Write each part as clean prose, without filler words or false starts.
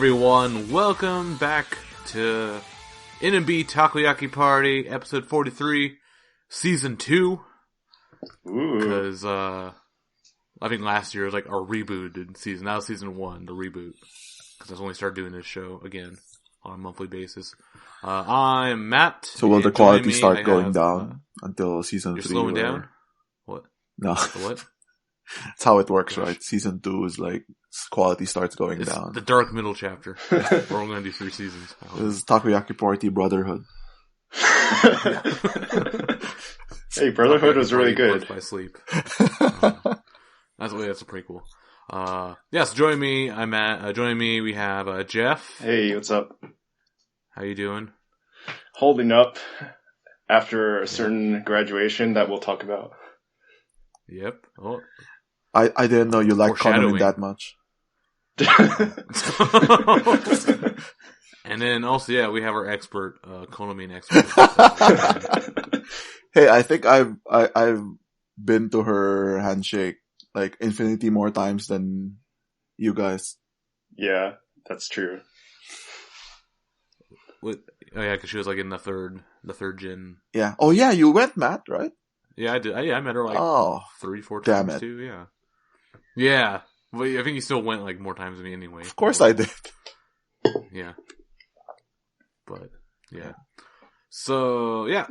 Everyone, welcome back to NMB Takoyaki Party, episode 43, season 2. Because, I think last year was like our rebooted season. Now season 1, the reboot. Because that's when we started doing this show again on a monthly basis. I'm Matt. So will the quality start going down until season 3? You're slowing down? What? No. What? That's how it works, right? Season 2 is like, quality starts going down. The dark middle chapter. We're only going to do 3 seasons. This is Takoyaki Party Brotherhood. Hey, Brotherhood was really good. By sleep. That's a prequel. Yes, join me. I'm Matt. Joining me, we have Geoff. Hey, what's up? How you doing? Holding up after a certain graduation that we'll talk about. Yep. Oh. I didn't know you liked Konomin that much. And then also, yeah, we have our expert, Konomin expert. Hey, I think I've been to her handshake like infinity more times than you guys. Yeah, that's true. Oh yeah, because she was like in the third gen. Yeah. Oh yeah, you went, Matt, right? Yeah, I did. I met her like 3-4 times too. Yeah. Yeah. Well, I think you still went like more times than me anyway. Of course I did. Yeah. But, yeah. So, yeah.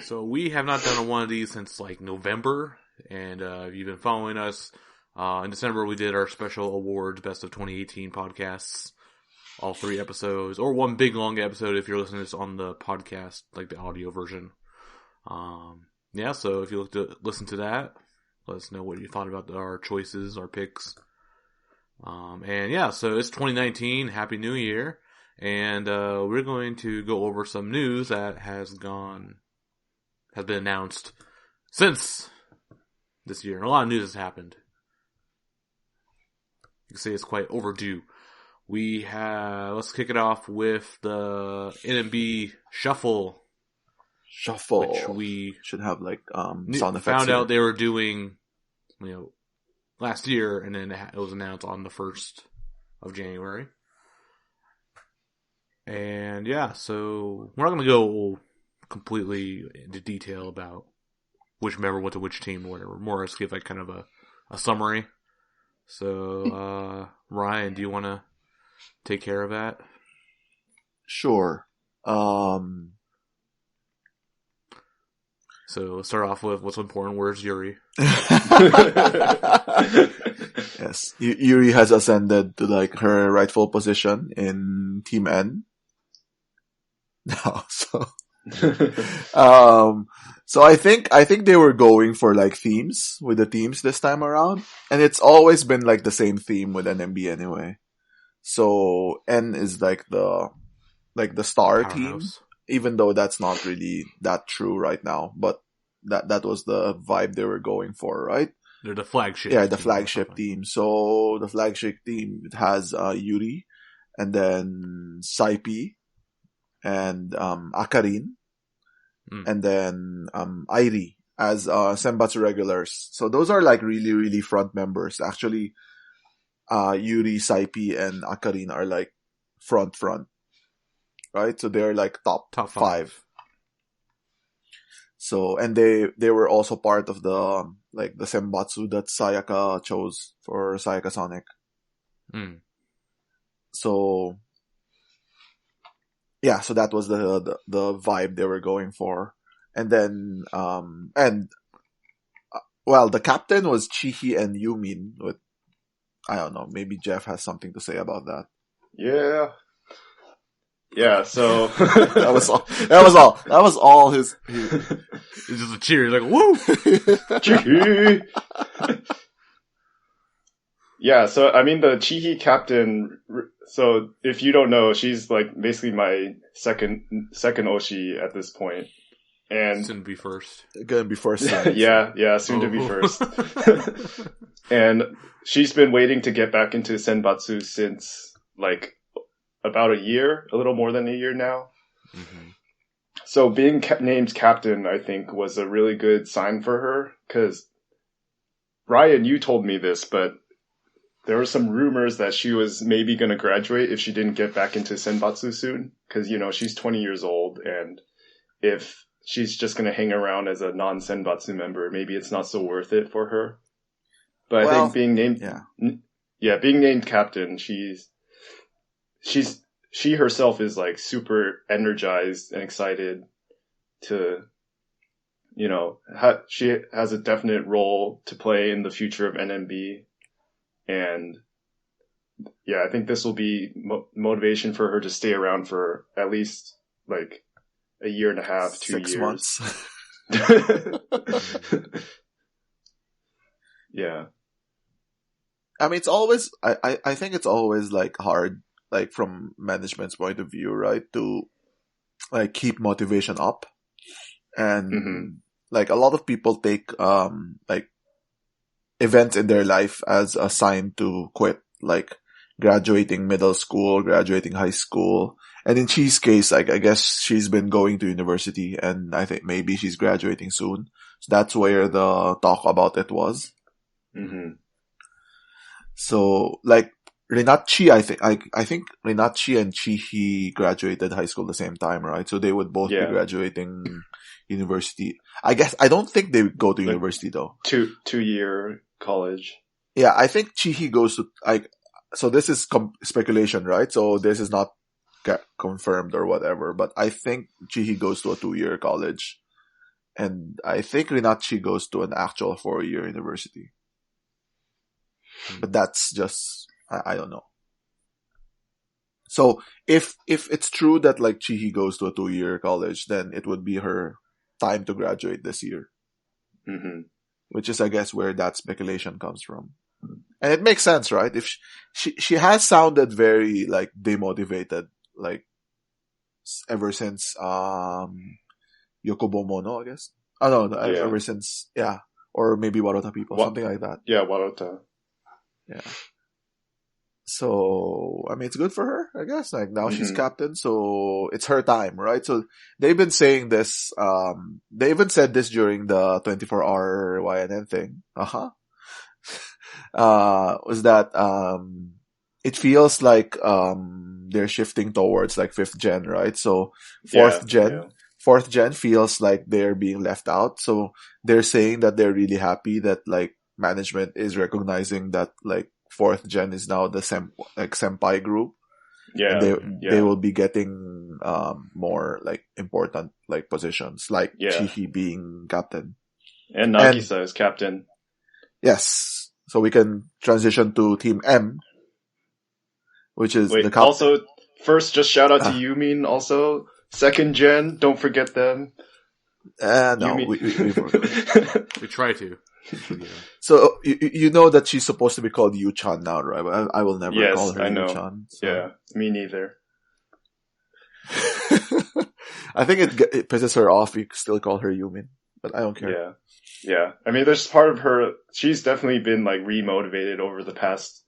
So we have not done one of these since like November. And if you've been following us, in December we did our special awards, Best of 2018 podcasts. All 3 episodes. Or one big long episode if you're listening to this on the podcast, like the audio version. Yeah, so if you listen to that, let us know what you thought about our choices, our picks. And yeah, so it's 2019. Happy New Year. And, we're going to go over some news that has been announced since this year. And a lot of news has happened. You can say it's quite overdue. Let's kick it off with the NMB Shuffle. Which we should have like, sound effects. Found out they were doing, last year, and then it was announced on the 1st of January. And yeah, so we're not going to go completely into detail about which member went to which team or whatever. More or less give like kind of a summary. So, Ryan, do you want to take care of that? Sure. So let's start off with what's important. Where's Yuri? Yes, Yuri has ascended to like her rightful position in Team N. Now, so I think they were going for like themes with the teams this time around, and it's always been like the same theme with NMB anyway. So N is like the star team. Even though that's not really that true right now, but that was the vibe they were going for, right? They're the flagship. Yeah, the flagship team. So the flagship team, it has Yuri, and then Saipi, and Akarin, and then Airi as Senbatsu regulars. So those are like really, really front members. Actually, Yuri, Saipi, and Akarin are like front. Right? So they're like top 5. So, and they were also part of the Senbatsu that Sayaka chose for Sayaka Sonic. So, yeah, so that was the vibe they were going for. And then, the captain was Chihi and Yumin with, I don't know, maybe Geoff has something to say about that. Yeah, so that was all his It's just a cheer, like woo. Yeah, so I mean the Chihi captain. So if you don't know, she's like basically my second oshi at this point, and soon to be first. Gonna be first. yeah, soon to be first. And she's been waiting to get back into Senbatsu since like about a little more than a year now. Mm-hmm. So being named captain, I think, was a really good sign for her. Because, Ryan, you told me this, but there were some rumors that she was maybe going to graduate if she didn't get back into Senbatsu soon. Because, she's 20 years old, and if she's just going to hang around as a non-Senbatsu member, maybe it's not so worth it for her. But I think being named, being named captain, she herself is like super energized and excited to, she has a definite role to play in the future of NMB. And yeah, I think this will be motivation for her to stay around for at least like a year and a half, 2 years. 6 months. Yeah. I mean, it's always, I think it's always like hard, like from management's point of view, right? To like keep motivation up. And like a lot of people take, like events in their life as a sign to quit, like graduating middle school, graduating high school. And in Chi's case, like, I guess she's been going to university and I think maybe she's graduating soon. So that's where the talk about it was. So, like, Rinatchi, I think Rinatchi and Chihi graduated high school at the same time, right? So they would both be graduating university. I guess, I don't think they would go to university though. 2-year college. Yeah, I think Chihi goes to, so this is speculation, right? So this is not confirmed or whatever, but I think Chihi goes to a 2-year college. And I think Rinatchi goes to an actual 4-year university. But that's just, I don't know. So if it's true that like Chihi goes to a 2-year college, then it would be her time to graduate this year. Which is, I guess, where that speculation comes from. And it makes sense, right? If she has sounded very like demotivated, like ever since Yokobomo, no, I guess. Oh no, ever since or maybe Warota people, something like that. Yeah, Warota. Yeah. So, I mean, it's good for her, I guess. Like, now she's captain, so it's her time, right? So, they've been saying this, they even said this during the 24-hour YNN thing. Was that, it feels like, they're shifting towards like 5th gen, right? So, 4th gen feels like they're being left out. So, they're saying that they're really happy that like management is recognizing that like 4th gen is now the senpai group. Yeah. And they will be getting, more like important like positions, like Chihi being captain. And Nagisa is captain. Yes. So we can transition to Team M, which is the captain. Also, first, just shout out to Yumin also. 2nd gen, don't forget them. No, we try to. Yeah. So you know that she's supposed to be called Yu-chan now, right? I will never call her Yu-chan. So. Yeah, me neither. I think it pisses her off. You still call her Yumin, but I don't care. Yeah. I mean, there's part of her. She's definitely been like remotivated over the past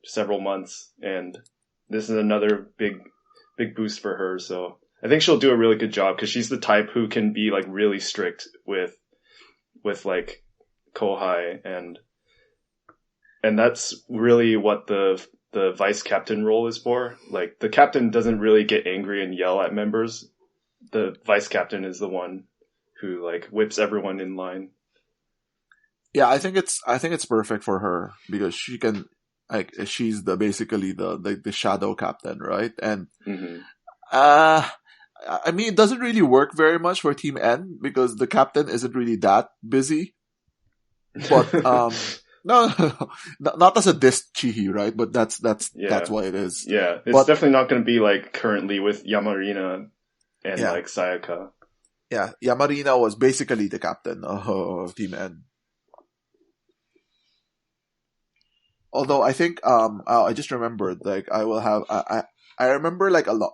several months, and this is another big boost for her. So I think she'll do a really good job because she's the type who can be like really strict with like Kohai, and that's really what the vice captain role is for. Like the captain doesn't really get angry and yell at members. The vice captain is the one who like whips everyone in line. Yeah, I think it's perfect for her because she can like she's basically the shadow captain, right? And I mean, it doesn't really work very much for Team N because the captain isn't really that busy. But no, not as a diss Chihi, right? But that's what it is. Yeah, it's definitely not going to be like currently with Yamarina and like Sayaka. Yeah, Yamarina was basically the captain of Team N. Although I think I just remembered like I will have I remember like a lot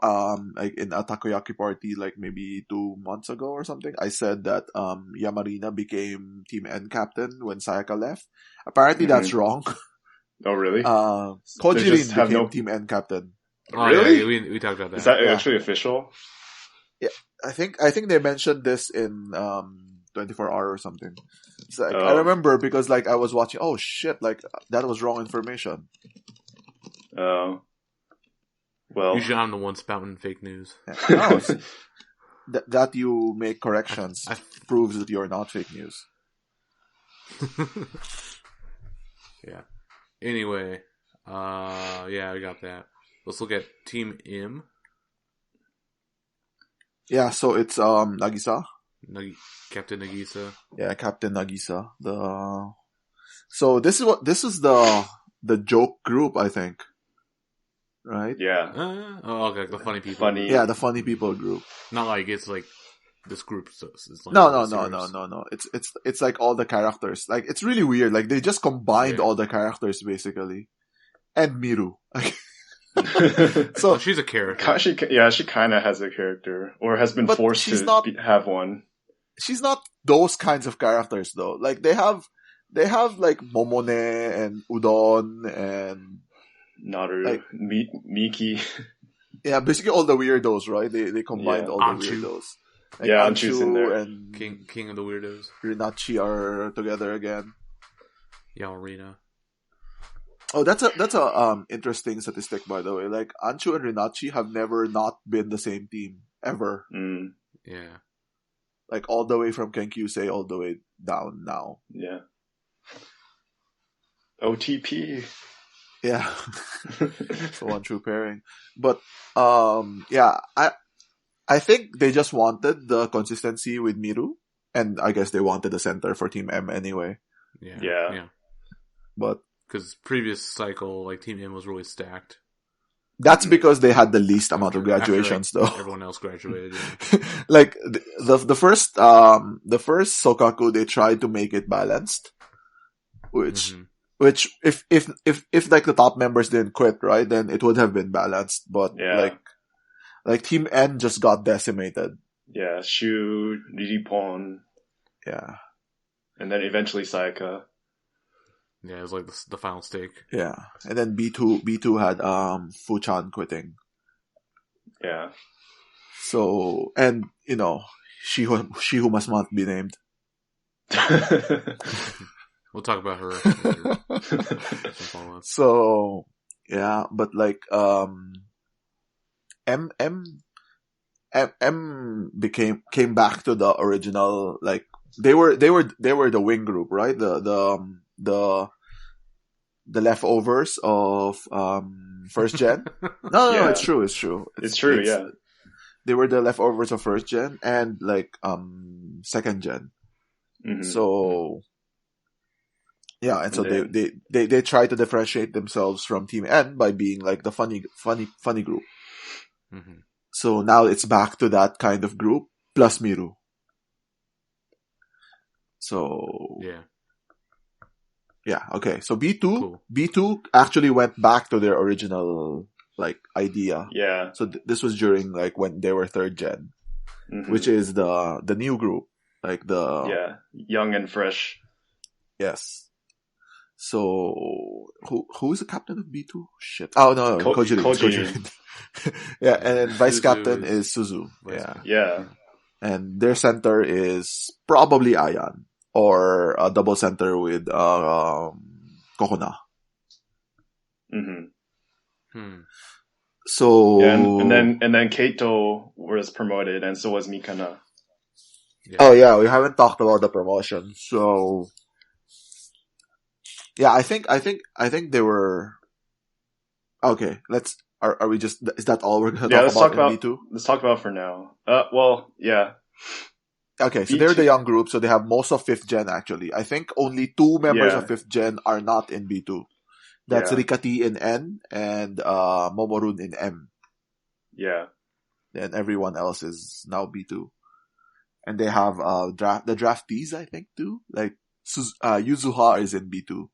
like in a Takoyaki Party like maybe 2 months ago or something, I said that Yamarina became Team N captain when Sayaka left. Apparently that's wrong. Oh really? Kojirin became Team N captain. Oh, really? Yeah, we talked about that. Is that actually official? Yeah, I think they mentioned this in 24 hour or something. It's like, I remember because like I was watching, oh shit, like that was wrong information. Oh. Well. Usually I'm the one spouting fake news. Yeah. No, that you make corrections proves that you're not fake news. Yeah. Anyway, yeah, we got that. Let's look at Team M. Yeah, so it's Nagisa. Captain Nagisa. Yeah, Captain Nagisa. So this is the joke group, I think. Right? Yeah. Okay, the funny people. Funny. Yeah, the funny people group. Not like it's like this group. So it's like No. It's like all the characters. Like it's really weird. Like they just combined all the characters basically, and Miru. So she's a character. She kind of has a character, or has been forced to have one. She's not those kinds of characters though. Like they have like Momone and Udon and Naru, like, Miki. Yeah, basically all the weirdos, right? They combined all the weirdos. Like Anchu's in there. And King of the Weirdos. Rinachi are together again. Yaorina. Oh, that's a interesting statistic, by the way. Like Anchu and Rinachi have never not been the same team ever. Mm. Yeah. Like all the way from Kenkyusei all the way down now. Yeah. OTP. Yeah. So one true pairing. But yeah, I think they just wanted the consistency with Miru, and I guess they wanted the center for Team M anyway. Yeah. But because previous cycle, like Team M was really stacked. That's because they had the least amount of graduations, after, like, though. Everyone else graduated. Like the first Sokaku, they tried to make it balanced, which if like the top members didn't quit, right, then it would have been balanced. But like Team N just got decimated. Yeah, Shu, Riripon. Yeah, and then eventually Sayaka. Yeah, it was like the final stake. Yeah, and then B2 had Fuchan quitting. Yeah. So, and you know, she who must not be named. We'll talk about her later. So yeah, but like M came back to the original, like they were the wing group, right? The leftovers of first gen. No, it's true. It's true. Yeah. They were the leftovers of first gen and like second gen. Mm-hmm. So yeah, and so they try to differentiate themselves from Team N by being like the funny group. Mm-hmm. So now it's back to that kind of group plus Miru. So yeah, okay. So B2 actually went back to their original like idea. Yeah. So this was during like when they were third gen, which is the new group, like the young and fresh. Yes. So who is the captain of B2? Shit. Oh no, Kojiri. Yeah, and then vice captain is Suzu. Yeah. And their center is probably Ayan, or a double center with Kokona. So and then Keito was promoted, and so was Mikana. Yeah. Oh yeah, we haven't talked about the promotion. So yeah, I think they were okay. Are we just? Is that all we're going to talk about in B2? Let's talk about it for now. Well, yeah. Okay, so they're the young group, so they have most of 5th gen actually. I think only 2 members of 5th gen are not in B2. That's Rikati in N and Momorun in M. Yeah. And everyone else is now B2. And they have the draftees, I think, too. Like Yuzuha is in B2.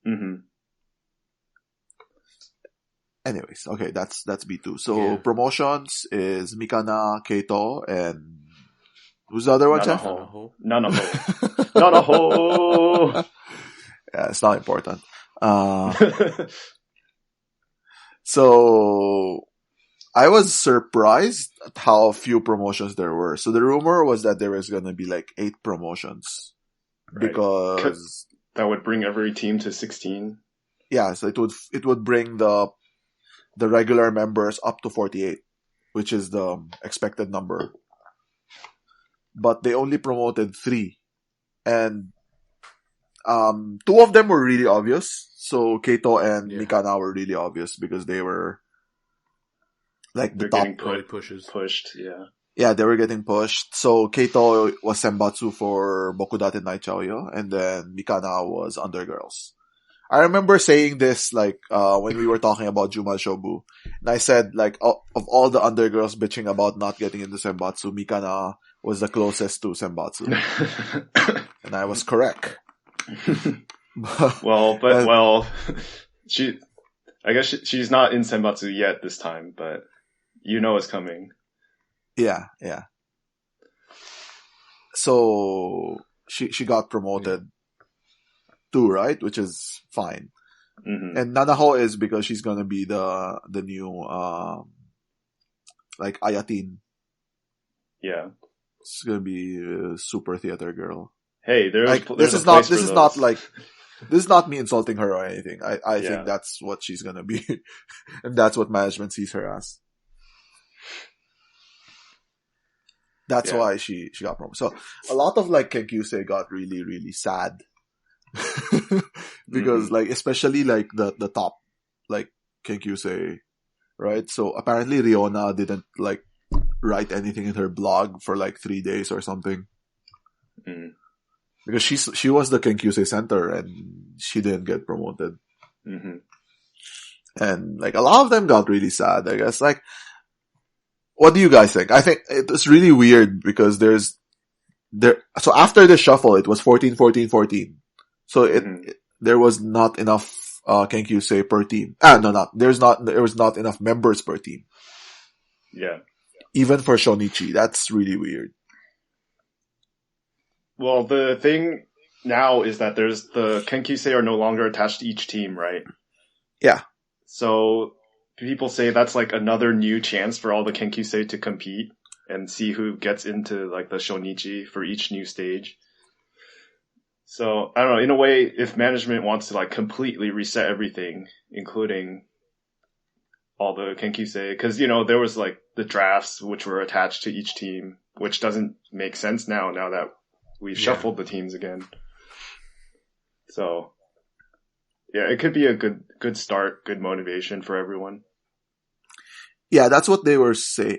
Mm-hmm. Anyways, okay, that's B2. So promotions is Mikana, Keito, and who's the other one, Jeff? Nanaho. Yeah, it's not important. So I was surprised at how few promotions there were. So the rumor was that there was gonna be like 8 promotions. Right. Because that would bring every team to 16. Yeah, so it would bring the regular members up to 48, which is the expected number. But they only promoted 3. And 2 of them were really obvious. So Keito and Mikana were really obvious because they were like the top pushed, yeah. Yeah, they were getting pushed. So Keito was Senbatsu for Bokudate Night Chaoyo, and then Mikana was Undergirls. I remember saying this like when we were talking about Jumal Shobu, and I said like of all the Undergirls bitching about not getting into Senbatsu, Mikana was the closest to Senbatsu, and I was correct. Well, I guess she's not in Senbatsu yet this time, but it's coming. Yeah. So she got promoted too, right? Which is fine. Mm-hmm. And Nanaho is because she's gonna be the new like Ayatin. Yeah. It's gonna be a super theater girl. Hey, this is not me insulting her or anything. I think that's what she's gonna be. And that's what management sees her as. That's why she got promoted. So a lot of like Kenkyusei got really, really sad. Because like, especially like the top, like Kenkyusei, right? So apparently Riona didn't like write anything in her blog for like 3 days or something. Mm. Because she was the Kenkyusei center and she didn't get promoted. Mm-hmm. And like a lot of them got really sad, I guess. Like, what do you guys think? I think it was really weird because so after the shuffle, it was 14, 14, 14. So there was not enough, Kenkyusei per team. There was not enough members per team. Yeah. Even for Shonichi. That's really weird. Well, the thing now is that the Kenkyusei are no longer attached to each team, right? Yeah. So people say that's like another new chance for all the Kenkyusei to compete and see who gets into like the Shonichi for each new stage. So, I don't know, in a way, if management wants to like completely reset everything, including all the Kenkyusei, because, there was like the drafts which were attached to each team, which doesn't make sense now that we've shuffled the teams again. So, yeah, it could be a good start, good motivation for everyone. Yeah, that's what they were saying.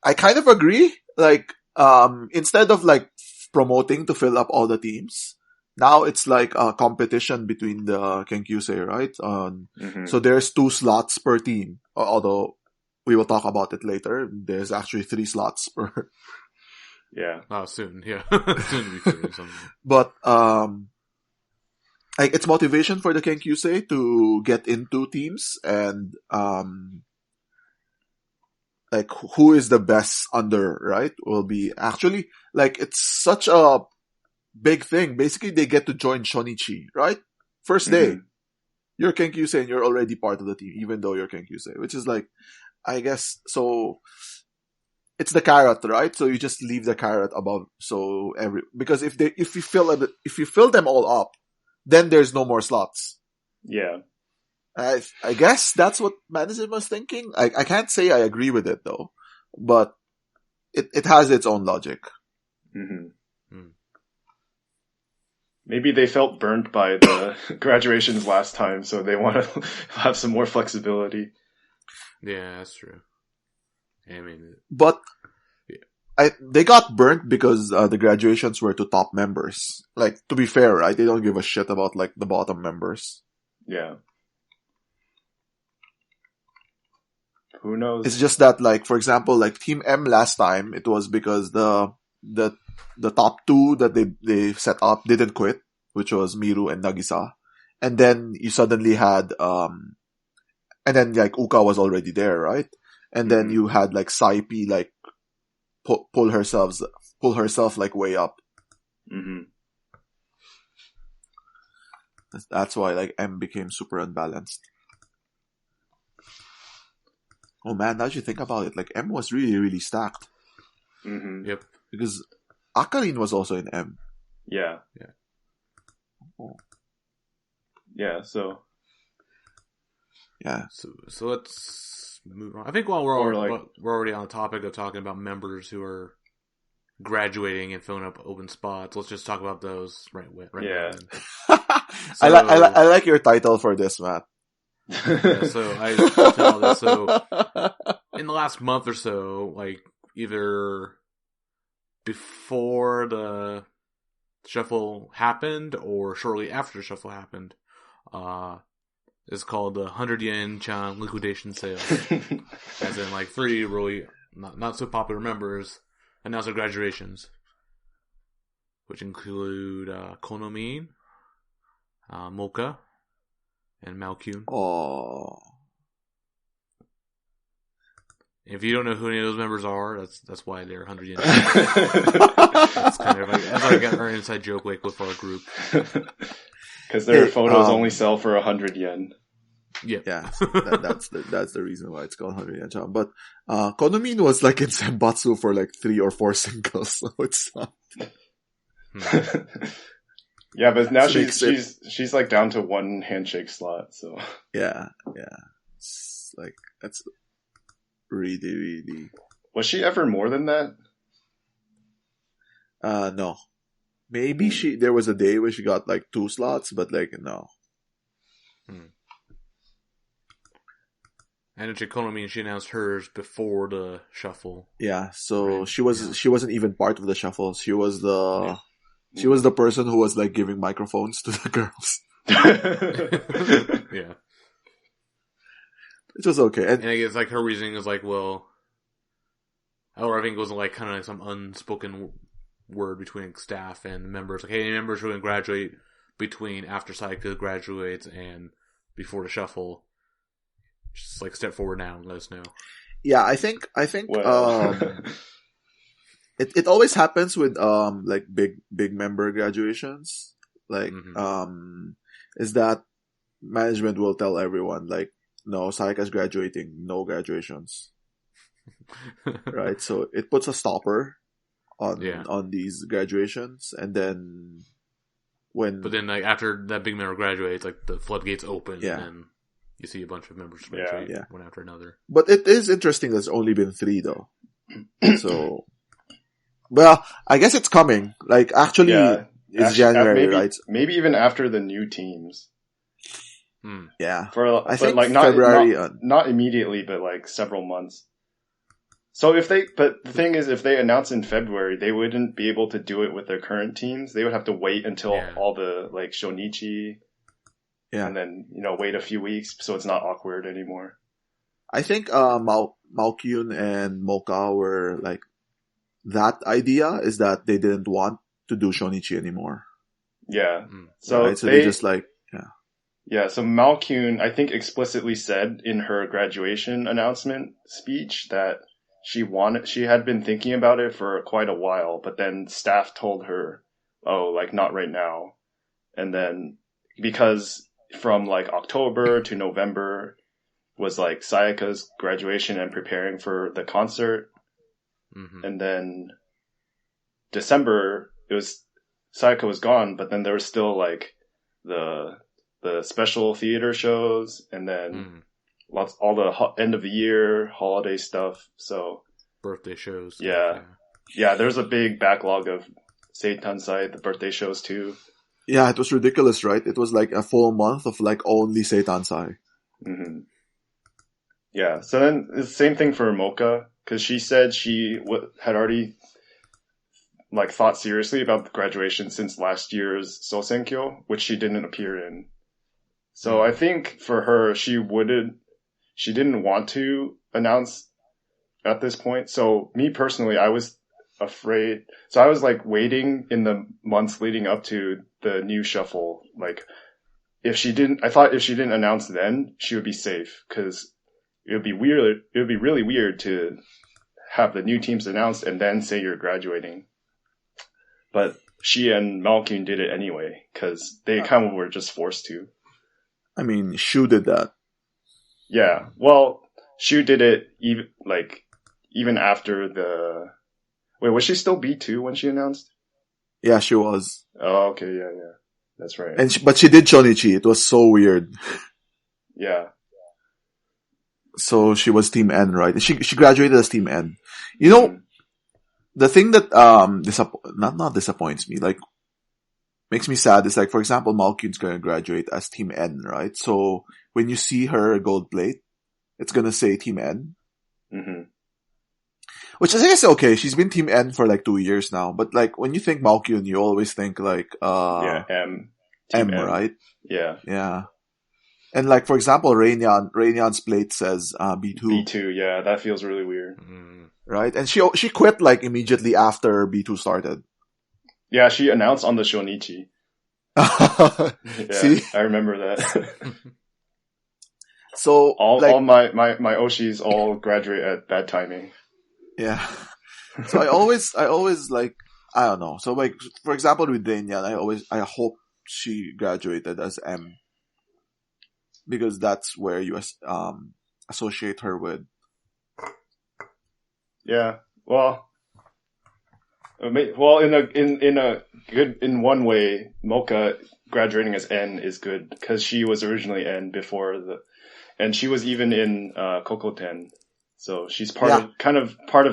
I kind of agree. Like, instead of like promoting to fill up all the teams, now it's like a competition between the Kenkyusei, right? So there's 2 slots per team. Although we will talk about it later. There's actually 3 slots per. Yeah. Oh, soon. Yeah. Soon to be 3 or something. But like it's motivation for the Kenkyusei to get into teams and like who is the best under, right? Will be actually like it's such a big thing. Basically, they get to join Shonichi, right? First day. You're Kenkyusei and you're already part of the team, even though you're Kenkyusei. Which is like, I guess, so it's the carrot, right? So you just leave the carrot above. So because if you fill them all up, then there's no more slots. Yeah. I guess that's what management was thinking. I can't say I agree with it though, but it has its own logic. Mm-hmm. Maybe they felt burnt by the graduations last time, so they want to have some more flexibility. Yeah, that's true. I mean, but they got burnt because the graduations were to top members. Like, to be fair, right? They don't give a shit about like the bottom members. Yeah. Who knows? It's just that, like, for example, like Team M last time, it was because the top 2 that they set up didn't quit, which was Miru and Nagisa. And then you suddenly had, and then like Uka was already there, right? And then you had like Saipi like pull herself like way up. Mm-hmm. That's why like M became super unbalanced. Oh man, now that you think about it, like M was really, really stacked. Mm-hmm. Yep. Because Akarin was also in M. Yeah. Oh. Yeah, so. Yeah. So let's move on. I think while we're already on the topic of talking about members who are graduating and filling up open spots, let's just talk about those right Yeah. now. So, I like your title for this, Matt. Yeah, so I tell this. So in the last month or so, like either before the shuffle happened or shortly after the shuffle happened, it's called the 100 yen chan liquidation sale. As in, like, 3 really not so popular members announced their graduations, which include Konomin, Mocha, and Malkyun. Oh. If you don't know who any of those members are, that's why they're 100 yen. That's kind of like, that's like our inside joke, like, with our group. Because their photos only sell for 100 yen. Yep. Yeah, that's the reason why it's called 100 yen chan. But Konomin was like in Senbatsu for like 3 or 4 singles, so it's not. Yeah, but now she's like down to 1 handshake slot. So yeah, it's like that's really, really. Was she ever more than that? No. Maybe there was a day where she got like 2 slots, but like no. And in Konomin, she announced hers before the shuffle. Yeah, so right. She wasn't even part of the shuffle. She was the person who was like giving microphones to the girls. Yeah. It was okay. And I guess like her reasoning is like, well, or I think it was like kind of like some unspoken word between staff and members. Like, hey, any members who are going to graduate between after Sayaka graduates and before the shuffle, just like step forward now and let us know. Yeah, I think well. it always happens with like big member graduations. Like is that management will tell everyone like, no, Sayaka's graduating, no graduations. Right? So it puts a stopper on these graduations, and then but then like after that big member graduates, like the floodgates open, and then you see a bunch of members graduate one after another. But it is interesting there's only been 3 though. So, well, I guess it's coming. Like actually, it's January, right? Maybe even after the new teams. Yeah, I think like February, not immediately, but like several months. So but the thing is, if they announce in February, they wouldn't be able to do it with their current teams. They would have to wait until all the like Shonichi, and then wait a few weeks so it's not awkward anymore. I think Malkyun and Mocha were like, that idea is that they didn't want to do Shonichi anymore. Yeah, so they just like Yeah, so Malkyun, I think, explicitly said in her graduation announcement speech that she had been thinking about it for quite a while, but then staff told her, oh, like, not right now. And then, because from, like, October to November was, like, Sayaka's graduation and preparing for the concert. And then December, Sayaka was gone, but then there was still, like, the special theater shows, and then all the end of the year holiday stuff. So birthday shows. Yeah. There's a big backlog of Seitansai, the birthday shows too. Yeah, it was ridiculous, right? It was like a full month of like only Seitansai. Yeah. So then the same thing for Mocha, because she said she had already like thought seriously about the graduation since last year's Sosenkyo, which she didn't appear in. So I think for her, she didn't want to announce at this point. So me personally, I was afraid. So I was like waiting in the months leading up to the new shuffle. Like I thought if she didn't announce then, she would be safe, because it would be weird. It would be really weird to have the new teams announced and then say you're graduating. But she and Malkyun did it anyway, because they kind of were just forced to. I mean, Shu did that. Yeah. Well, Shu did it even after the. Wait, was she still B2 when she announced? Yeah, she was. Oh, okay, yeah, that's right. But she did Chonichi. It was so weird. Yeah. So she was Team N, right? She graduated as Team N. You know, the thing that not disappoints me, like makes me sad is like, for example, Malkyun's gonna graduate as Team N, right? So when you see her gold plate, it's gonna say Team N. Mm-hmm. Which is, I guess, okay. She's been Team N for like 2 years now. But like, when you think Malkyun, you always think like, M, right? Yeah. Yeah. And like, for example, Reinyan's plate says, B2. B2, yeah, that feels really weird. Right? And she quit like immediately after B2 started. Yeah, she announced on the Shonichi. Yeah, see? I remember that. So, all my oshis all graduate at bad timing. Yeah. So I always like, I don't know. So like, for example, with Reinyan, I hope she graduated as M. Because that's where you, associate her with. Yeah. Well, in one way, Mocha graduating as N is good because she was originally N before and she was even in Kokoten, so she's part of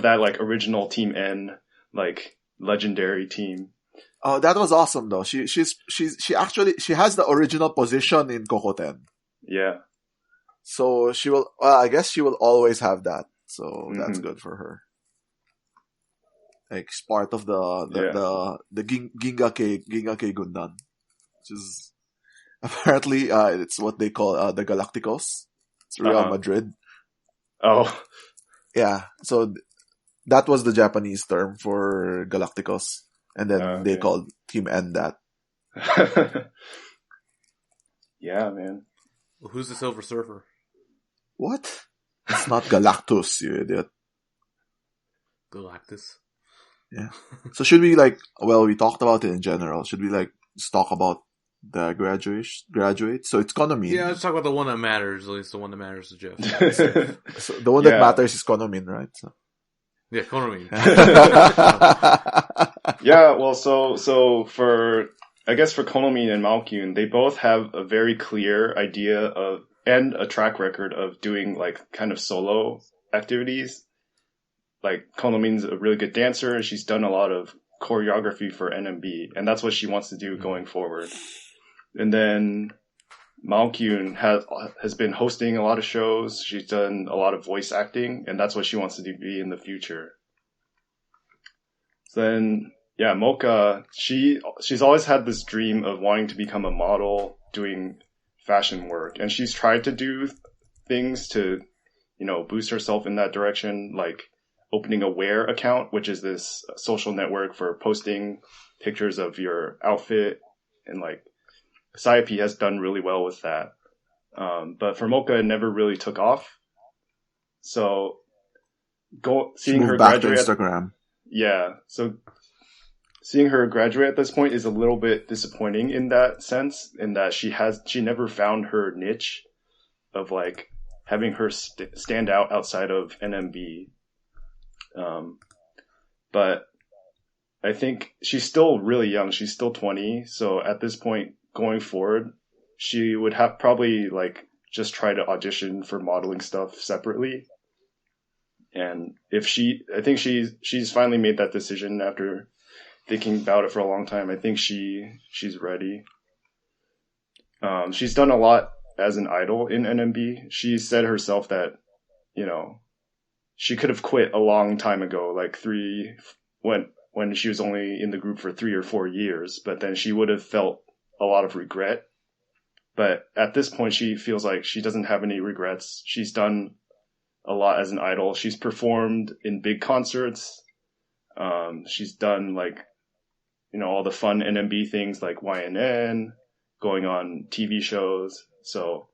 that like original Team N, like legendary team. Oh, that was awesome though. She has the original position in Kokoten. Yeah. So I guess she will always have that. So that's good for her. Like, it's part of the Gingake Gundan. Which is, apparently, it's what they call, the Galacticos. It's Real Madrid. Oh. Yeah. So, that was the Japanese term for Galacticos. And then they called Team N that. Yeah, man. Well, who's the Silver Surfer? What? It's not Galactus, you idiot. Galactus. Yeah. So should we we talked about it in general. Should we just talk about the graduate? So it's Konomin. Yeah, let's talk about the one that matters, at least the one that matters to Geoff. So the one that matters is Konomin, right? So. Yeah, Konomin. Yeah, well, so for Konomin and Malkyun, they both have a very clear idea of, and a track record of doing kind of solo activities. Like, Konomin's a really good dancer, and she's done a lot of choreography for NMB, and that's what she wants to do going forward. And then Malkyun has been hosting a lot of shows. She's done a lot of voice acting, and that's what she wants to be in the future. So then, yeah, Mocha, she's always had this dream of wanting to become a model, doing fashion work, and she's tried to do things to, boost herself in that direction, like opening a Wear account, which is this social network for posting pictures of your outfit, and Sayaka has done really well with that. But for Mocha, it never really took off. So seeing her graduate back to Instagram. So seeing her graduate at this point is a little bit disappointing in that sense, in that she never found her niche of having her stand out outside of NMB. But I think she's still really young. She's still 20. So at this point going forward, she would have probably just try to audition for modeling stuff separately. And I think she's finally made that decision after thinking about it for a long time. I think she's ready. She's done a lot as an idol in NMB. She said herself that, she could have quit a long time ago, when she was only in the group for 3 or 4 years, but then she would have felt a lot of regret. But at this point, she feels like she doesn't have any regrets. She's done a lot as an idol. She's performed in big concerts. She's done all the fun NMB things like YNN, going on TV shows. So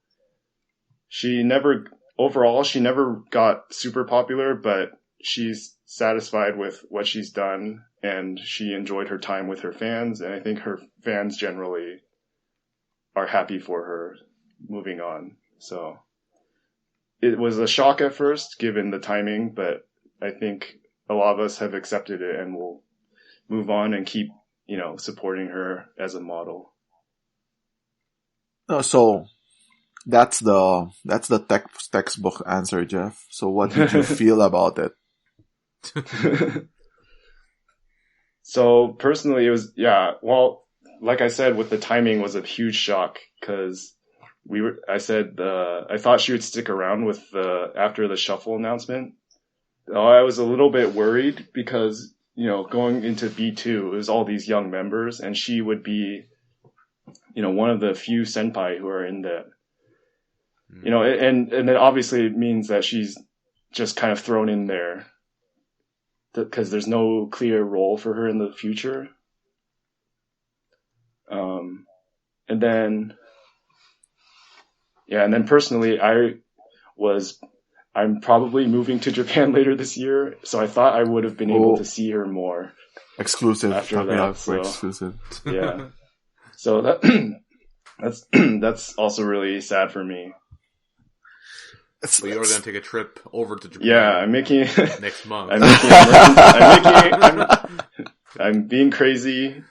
she never got super popular, but she's satisfied with what she's done, and she enjoyed her time with her fans, and I think her fans generally are happy for her moving on. So it was a shock at first, given the timing, but I think a lot of us have accepted it and will move on and keep, supporting her as a model. So that's the textbook answer, Geoff. So what did you feel about it? So personally, it was, like I said, with the timing was a huge shock because I thought she would stick around after the shuffle announcement. I was a little bit worried because, going into B2, it was all these young members and she would be, one of the few senpai who are in that, and then obviously it means that she's just kind of thrown in there because there's no clear role for her in the future. And then personally, I'm probably moving to Japan later this year, so I thought I would have been able to see her more. Exclusive. After that, so, exclusive. Yeah. So that's also really sad for me. So you're going to take a trip over to Japan. Yeah, I'm making next month. I'm being crazy.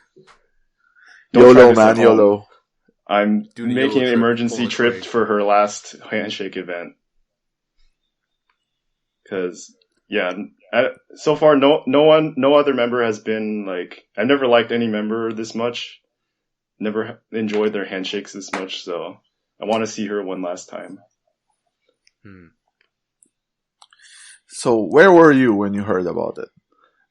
YOLO, man, YOLO. I'm making an emergency trip for her last handshake event. Cause, so far no other member has been like, I've never liked any member this much. Never enjoyed their handshakes this much, so I want to see her one last time. So where were you when you heard about it?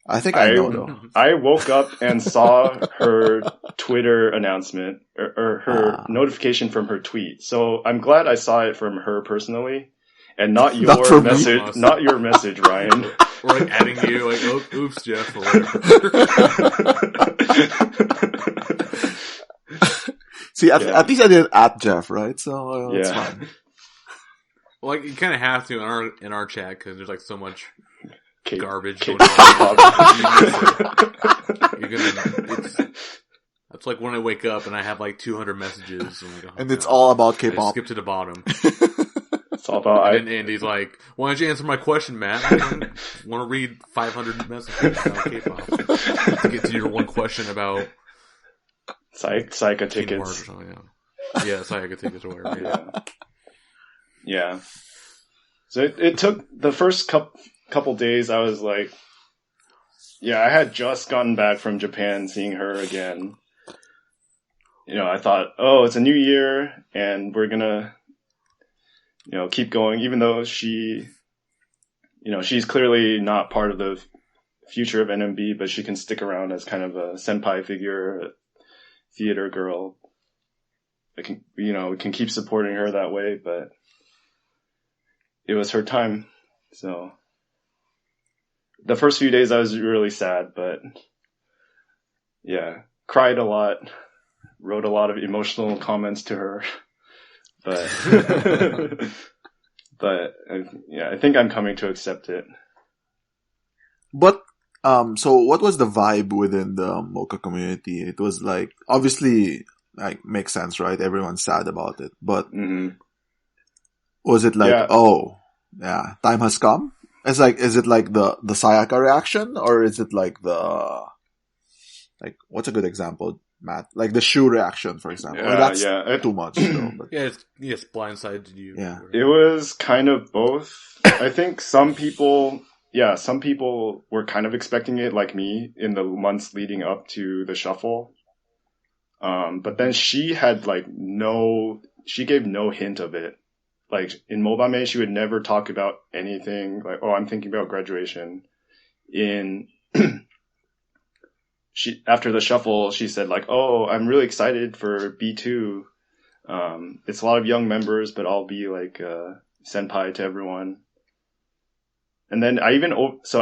I think I know though. I woke up and saw her Twitter announcement or her notification from her tweet. So I'm glad I saw it from her personally and not your message, not your message, Ryan. Or like adding you, like, oh, oops, Geoff, or whatever. See, at least I didn't at Geoff, right? So it's fine. Well, like, you kind of have to in our chat because there's like so much garbage going on. That's like when I wake up and I have like 200 messages, and it's all about K-pop. I skip to the bottom. It's all about. And Andy's like, "Why don't you answer my question, Matt? I want to read 500 messages about K-pop to get to your one question about Sayaka tickets." Yeah, Sayaka tickets or whatever. Yeah. So it took the first couple days. I was like, I had just gotten back from Japan, seeing her again. I thought, it's a new year, and we're gonna, keep going, even though she's clearly not part of the future of NMB, but she can stick around as kind of a senpai figure, a theater girl. We can keep supporting her that way, but it was her time. So the first few days I was really sad, but cried a lot, wrote a lot of emotional comments to her, but I think I'm coming to accept it. But so what was the vibe within the Mocha community? It was like, obviously, like, makes sense, right? Everyone's sad about it, but was it like, time has come? It's like, is it like the Sayaka reaction, or is it like what's a good example, Matt? Like the shoe reaction, for example. That's too much. Though, but. It's blindsided you. Yeah. It was kind of both. I think some people were kind of expecting it, like me, in the months leading up to the shuffle. But then she had she gave no hint of it. Like in Mobame, she would never talk about anything like, "Oh, I'm thinking about graduation." After the shuffle, she said like, "Oh, I'm really excited for B2. It's a lot of young members, but I'll be like senpai to everyone." And then I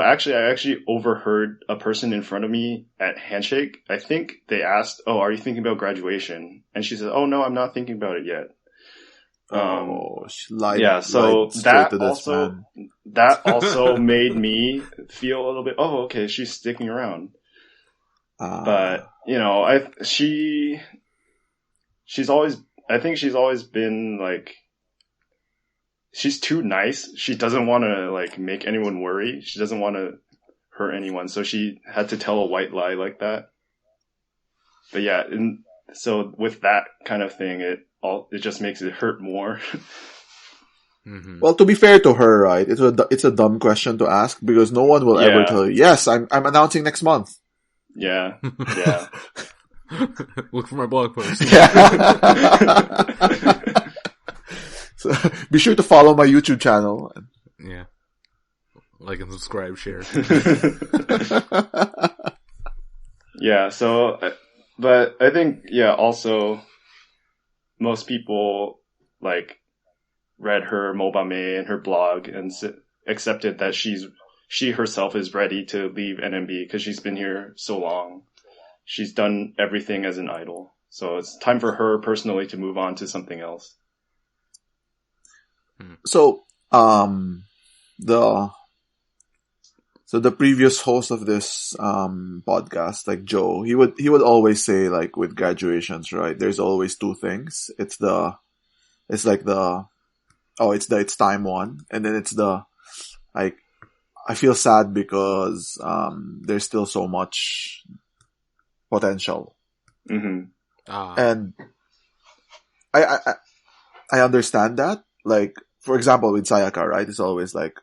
actually overheard a person in front of me at Handshake. I think they asked, "Oh, are you thinking about graduation?" And she said, "Oh, no, I'm not thinking about it yet." She lied. So lied that also made me feel a little bit, okay, she's sticking around. But she's always been like, she's too nice. She doesn't want to like make anyone worry. She doesn't want to hurt anyone, so she had to tell a white lie like that. But yeah, so with that kind of thing, it just makes it hurt more. Mm-hmm. Well, to be fair to her, right, it's a dumb question to ask because no one will ever tell you, yes, I'm announcing next month. Yeah, yeah. Look for my blog post. So, be sure to follow my YouTube channel. Yeah. Like and subscribe, share. Yeah, so, but I think, yeah, also, most people, like, read her Mobame and her blog and accepted that she herself is ready to leave NMB because she's been here so long. She's done everything as an idol. So it's time for her personally to move on to something else. So, the previous host of this podcast, like Joe, he would always say, like, with graduations, right, there's always two things. It's time one, and then it's the, like, I feel sad because there's still so much potential. Mm-hmm. And I understand that. Like, for example, with Sayaka, right, it's always like,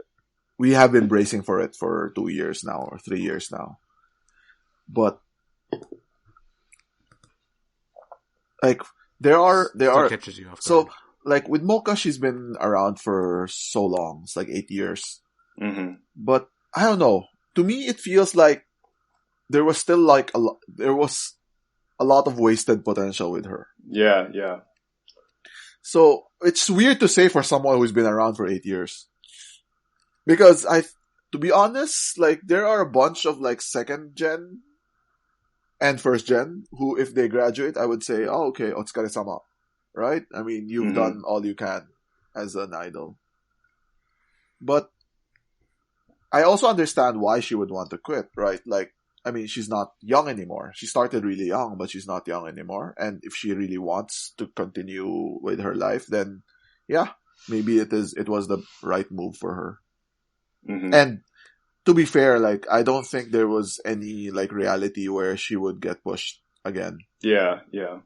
we have been bracing for it for 2 years now, or 3 years now. But, like, there are, catches you off guard. So, like, with Mocha, she's been around for so long. It's like 8 years. Mm-hmm. But, I don't know. To me, it feels like there was still, like, there was a lot of wasted potential with her. Yeah, yeah. So, it's weird to say for someone who's been around for 8 years. Because to be honest, like, there are a bunch of, like, second gen and first gen who, if they graduate, I would say, oh, okay, otsukare-sama. Right? I mean, you've done all you can as an idol. But I also understand why she would want to quit, right? Like, I mean, she's not young anymore. She started really young, but she's not young anymore. And if she really wants to continue with her life, then yeah, maybe it was the right move for her. Mm-hmm. And to be fair, like, I don't think there was any, like, reality where she would get pushed again. Yeah, yeah.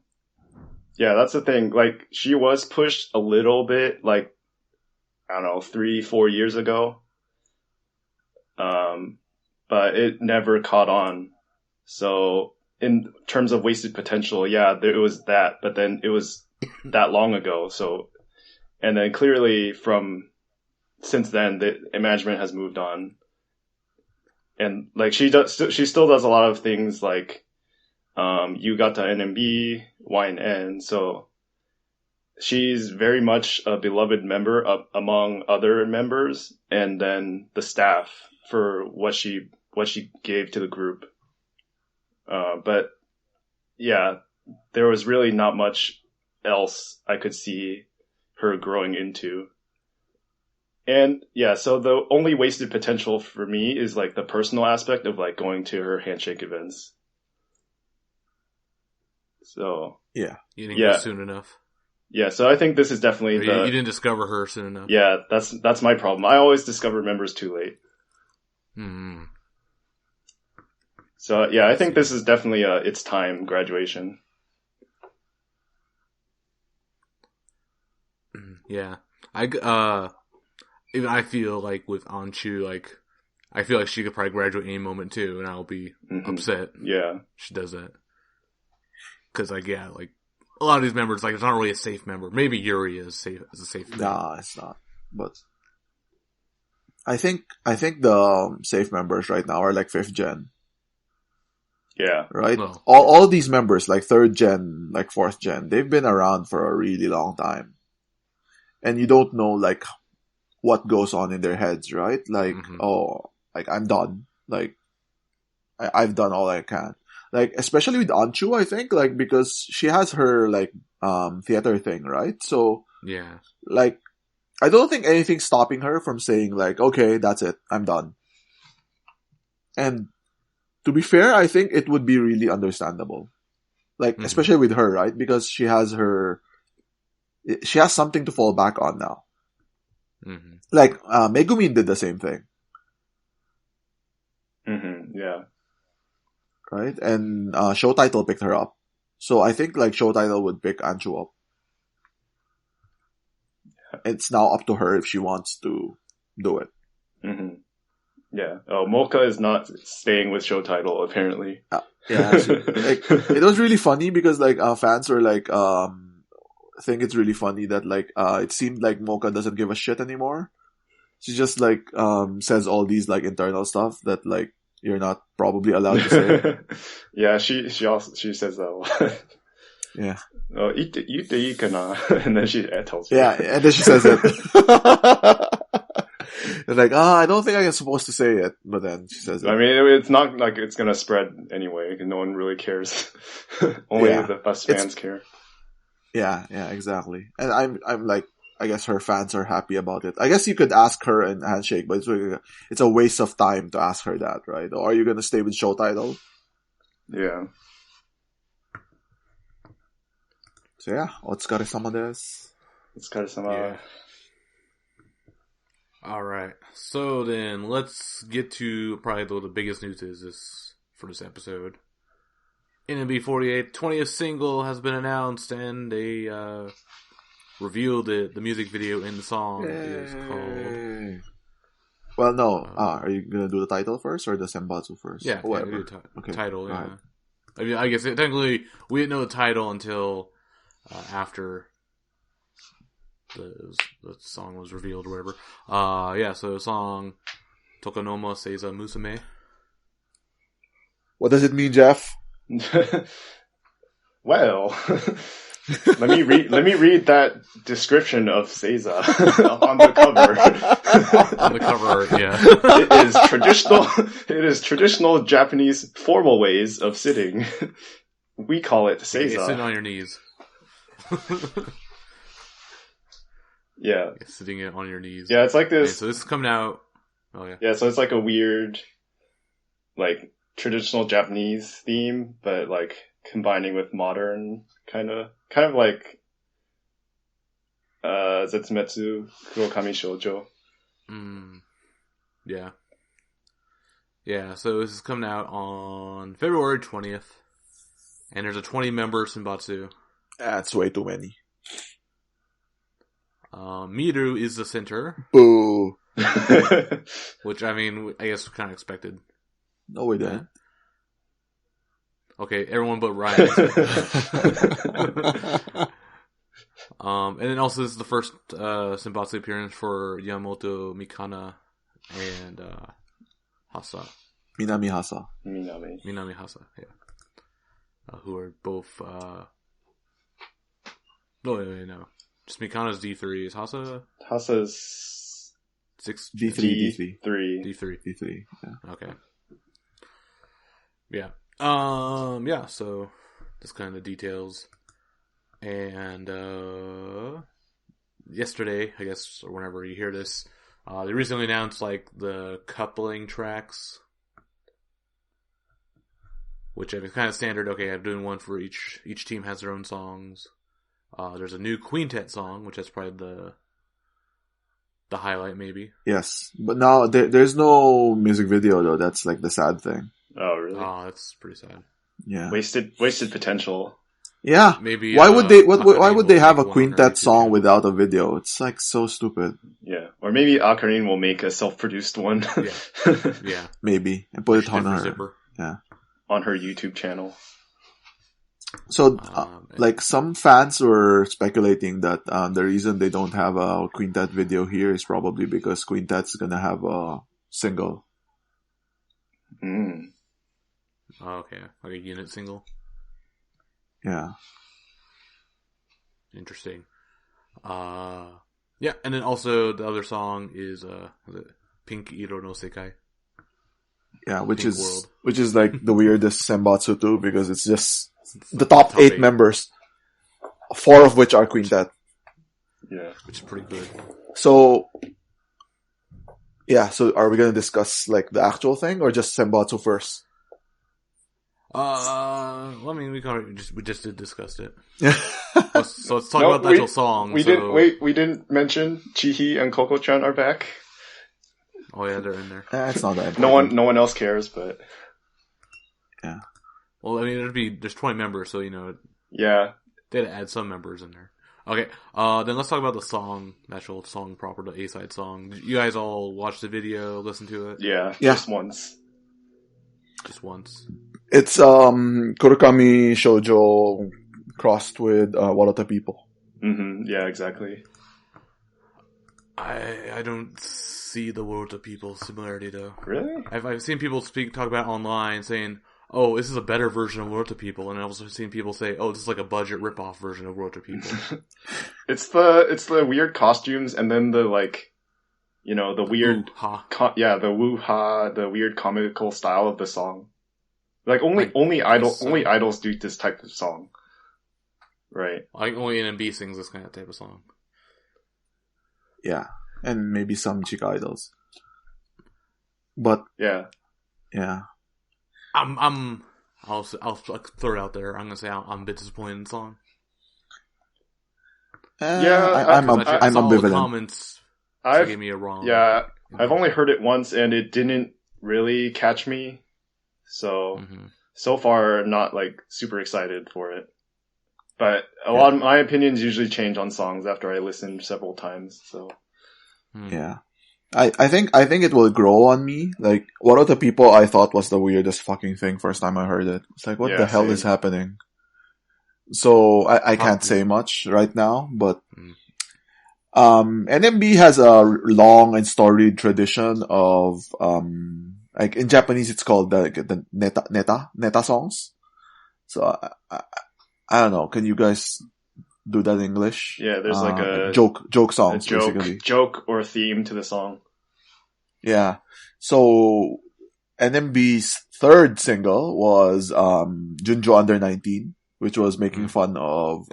Yeah, that's the thing. Like, she was pushed a little bit, like, I don't know, 3-4 years ago. But it never caught on. So, in terms of wasted potential, yeah, there was that, but then it was that long ago. So, and then clearly since then, the management has moved on. And, like, she still does a lot of things like, you got to NMB, YNN, so she's very much a beloved member among other members, and then the staff for what she gave to the group. But yeah, there was really not much else I could see her growing into. And yeah, so the only wasted potential for me is like the personal aspect of like going to her handshake events. So yeah, you didn't go soon enough. Yeah, so I think this is definitely you didn't discover her soon enough. Yeah, that's my problem. I always discover members too late. Hmm. So yeah, I think this is definitely it's time graduation. Yeah, even I feel like with Anchu, like I feel like she could probably graduate any moment too, and I'll be upset. Yeah, she does that. Because, like, yeah, like, a lot of these members, like, it's not really a safe member. Maybe Yuri is a safe member. Nah, it's not. But I think the safe members right now are, like, 5th gen. Yeah. Right? Well, all these members, like, 3rd gen, like, 4th gen, they've been around for a really long time. And you don't know, like, what goes on in their heads, right? Like, like, I'm done. Like, I've done all I can. Like, especially with Anchu, I think, like, because she has her, like, theater thing, right? So, yeah. Like, I don't think anything's stopping her from saying, like, okay, that's it, I'm done. And, to be fair, I think it would be really understandable. Like, especially with her, right? Because she has something to fall back on now. Mm-hmm. Like, Megumin did the same thing. Mm-hmm. Yeah. Right? And, Show Title picked her up. So I think, like, Show Title would pick Anju up. It's now up to her if she wants to do it. Mm-hmm. Yeah. Oh, Mocha is not staying with Show Title, apparently. Yeah. It was really funny because, like, fans were like, think it's really funny that, like, it seemed like Mocha doesn't give a shit anymore. She just, like, says all these, like, internal stuff that, like, you're not probably allowed to say. Yeah, she says that a lot. Yeah. Oh, ite ii kana? And then she tells you. Yeah, and then she says it. It's like, I don't think I'm supposed to say it, but then she says it. I mean, it's not like it's gonna spread anyway, because no one really cares. Only us fans care. Yeah, exactly. And I'm like, I guess her fans are happy about it. I guess you could ask her in Handshake, but it's a waste of time to ask her that, right? Or are you gonna stay with Show Title? Yeah. So yeah, otsukaresama desu. Yeah. Alright, so then let's get to probably the biggest news is for this episode. NMB 48 20th single has been announced, and they revealed it. The music video in the song is called... Well, no. Are you gonna do the title first or the senbatsu first? Yeah, whatever. Title, yeah. I mean, I guess technically we didn't know the title until after the song was revealed or whatever. So the song Tokonoma Seiza Musume. What does it mean, Geoff? Well, let me read that description of Seiza on the cover. On the cover, yeah. It is traditional Japanese formal ways of sitting. We call it Seiza. You're sitting on your knees. Yeah. Sitting on your knees. Yeah, it's like this. Okay, so this is coming out. Oh, yeah. Yeah, so it's like a weird, like, traditional Japanese theme, but, like, combining with modern, kind of like, Zetsumetsu Kurokami Shoujo. Yeah. Yeah, so this is coming out on February 20th. And there's a 20-member Senbatsu. That's way too many. Miru is the center. Boo. Which, I mean, I guess kind of expected. No, we didn't. Okay, everyone but Ryan. And then also this is the first Senbatsu appearance for Yamamoto Mikana and Hasa. Minami Hasa. Minami Hasa, yeah. Who are both... No. Just Mikana's D3. Is Hasa's 6... D3. D3. Yeah. Okay. Yeah. So that's kind of the details. And yesterday, I guess, or whenever you hear this, they recently announced like the coupling tracks, which I mean, kind of standard. Okay, I'm doing one for each team has their own songs. There's a new quintet song, which is probably the highlight, maybe. Yes, but now there's no music video though. That's like the sad thing. Oh, really? Oh, that's pretty sad. Yeah, wasted potential. Yeah, maybe. Why would they? Why would they have a quintet song without a video? It's like so stupid. Yeah, or maybe Akarin will make a self-produced one. Yeah, maybe and put it on her. Zipper. Yeah, on her YouTube channel. So, like some fans were speculating that the reason they don't have a quintet video here is probably because quintet's gonna have a single. Oh, okay, like a unit single. Yeah. Interesting. Yeah, and then also the other song is Pink Iro no Sekai. Yeah, which Pink is like the weirdest senbatsu too, because it's just the top 8 members, 4 of which are quintet. Yeah, which is pretty good. So, yeah. So, are we gonna discuss like the actual thing or just senbatsu first? I mean, we just did discuss it. Yeah. So let's talk about the actual song. We didn't mention Chihi and Koko-chan are back. Oh yeah, they're in there. It's not that important. No one else cares, but yeah. Well, I mean, there's 20 members, so yeah, they'd add some members in there. Okay, then let's talk about the song, the actual song proper, the A-side song. Did you guys all watch the video, listen to it? Yeah, just once. Just once. It's Kurokami Shoujo crossed with Warata People. Mm-hmm. Yeah, exactly. I don't see the Warata People similarity though. Really? I've seen people talk about it online saying, "Oh, this is a better version of Warata People," and I've also seen people say, "Oh, this is like a budget rip-off version of Warata People." It's the weird costumes and then the the weird the woo-ha, the weird comical style of the song. Like only idols do this type of song, right? Like only NMB sings this kind of type of song. Yeah, and maybe some chick idols, but yeah. I'll throw it out there. I'm gonna say I'm a bit disappointed in the song. I'm ambivalent. The comments gave me a wrong. Yeah, I've only heard it once and it didn't really catch me. So far, not super excited for it. But a lot of my opinions usually change on songs after I listen several times. So yeah, I think it will grow on me. Like, what are the people I thought was the weirdest fucking thing first time I heard it? It's like, what the hell is happening? So I can't say much right now, but NMB has a long and storied tradition of like in Japanese, it's called the neta songs. So I don't know. Can you guys do that in English? Yeah, there's like a joke songs, basically. Joke or theme to the song. Yeah. So NMB's third single was Junjo Under 19, which was making fun of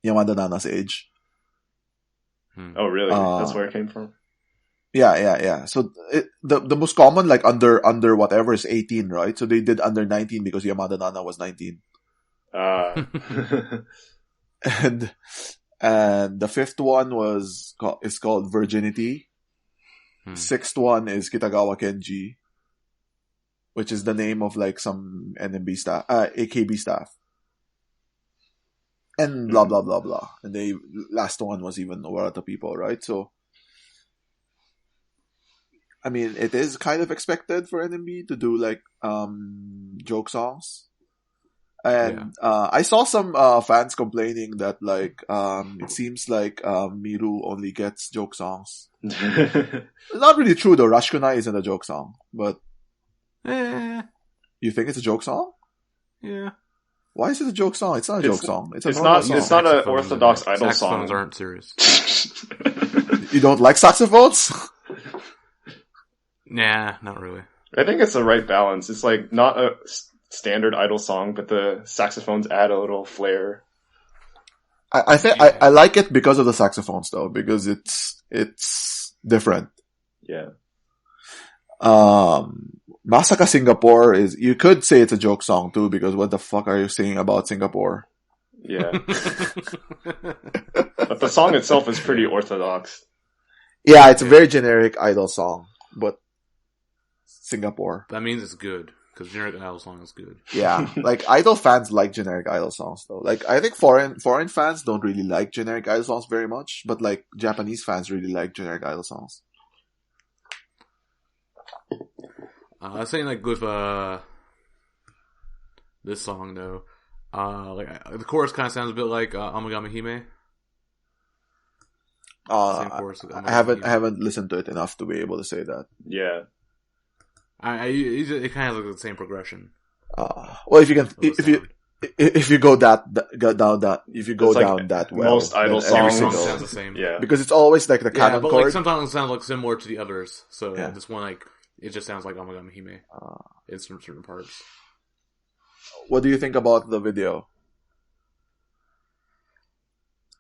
Yamada Nana's age. Oh, really? That's where it came from? Yeah. So the most common, like under whatever, is 18, right? So they did under 19 because Yamada Nana was 19. And the fifth one is called Virginity. Sixth one is Kitagawa Kenji, which is the name of like some NMB staff, AKB staff. And blah blah blah blah. And the last one was even Warata People, right? So I mean, it is kind of expected for NMB to do like joke songs. And I saw some fans complaining that like it seems like Miru only gets joke songs. Not really true though. Rashkunai isn't a joke song, but you think it's a joke song? Yeah. Why is it a joke song? It's not a joke song. It's not an orthodox idol song. Saxophones aren't serious. You don't like saxophones? Nah, not really. I think it's the right balance. It's like not a standard idol song, but the saxophones add a little flair. I think I like it because of the saxophones though, because it's different. Yeah. Masaka Singapore you could say it's a joke song too, because what the fuck are you saying about Singapore? Yeah. But the song itself is pretty orthodox. Yeah, it's a very generic idol song, but Singapore. That means it's good, because generic idol song is good. Yeah, like idol fans like generic idol songs though. Like I think foreign fans don't really like generic idol songs very much, but like Japanese fans really like generic idol songs. I was saying like with this song though, the chorus kind of sounds a bit like Amagami Hime. I haven't listened to it enough to be able to say that. Yeah. It kind of looks like the same progression. Well, if you go down that well, most idol songs sounds the same. Yeah, because it's always like the canon but chord. like sometimes it sounds like similar to the others. So this one it just sounds like Amagami Hime in certain parts. What do you think about the video?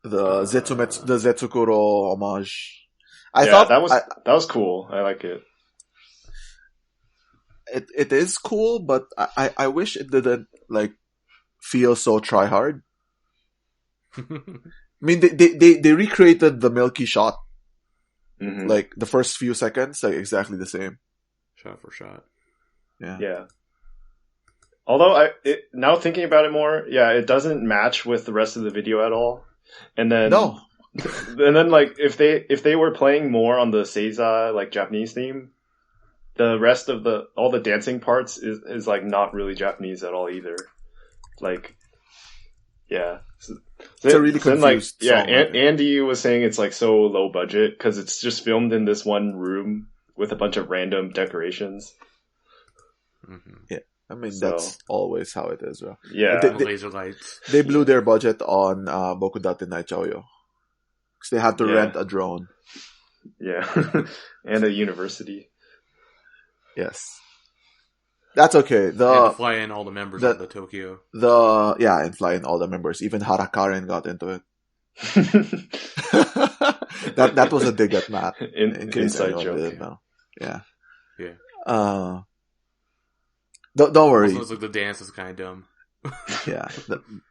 The Zetsukuro homage. I thought that was cool. I like it. it is cool, but I wish it didn't like feel so try hard. I mean, they recreated the Milky shot, like the first few seconds, like exactly the same, shot for shot. Yeah. Although now thinking about it more, it doesn't match with the rest of the video at all. And then like if they were playing more on the Seiza like Japanese theme, the rest of all the dancing parts is like not really Japanese at all either. Like, yeah. It's a really confused song. Andy was saying it's like so low budget because it's just filmed in this one room with a bunch of random decorations. Yeah, I mean that's always how it is, bro. Yeah, laser lights. They blew their budget on Bokudate Naichouyo because they had to rent a drone. Yeah, and a university. Yes. That's okay. And fly in all the members of the Tokyo. And fly in all the members. Even Harakaren got into it. that was a dig at Matt. In case anyone didn't know. Yeah. Yeah. Don't worry. Also, it's like the dance is kind of dumb. Yeah.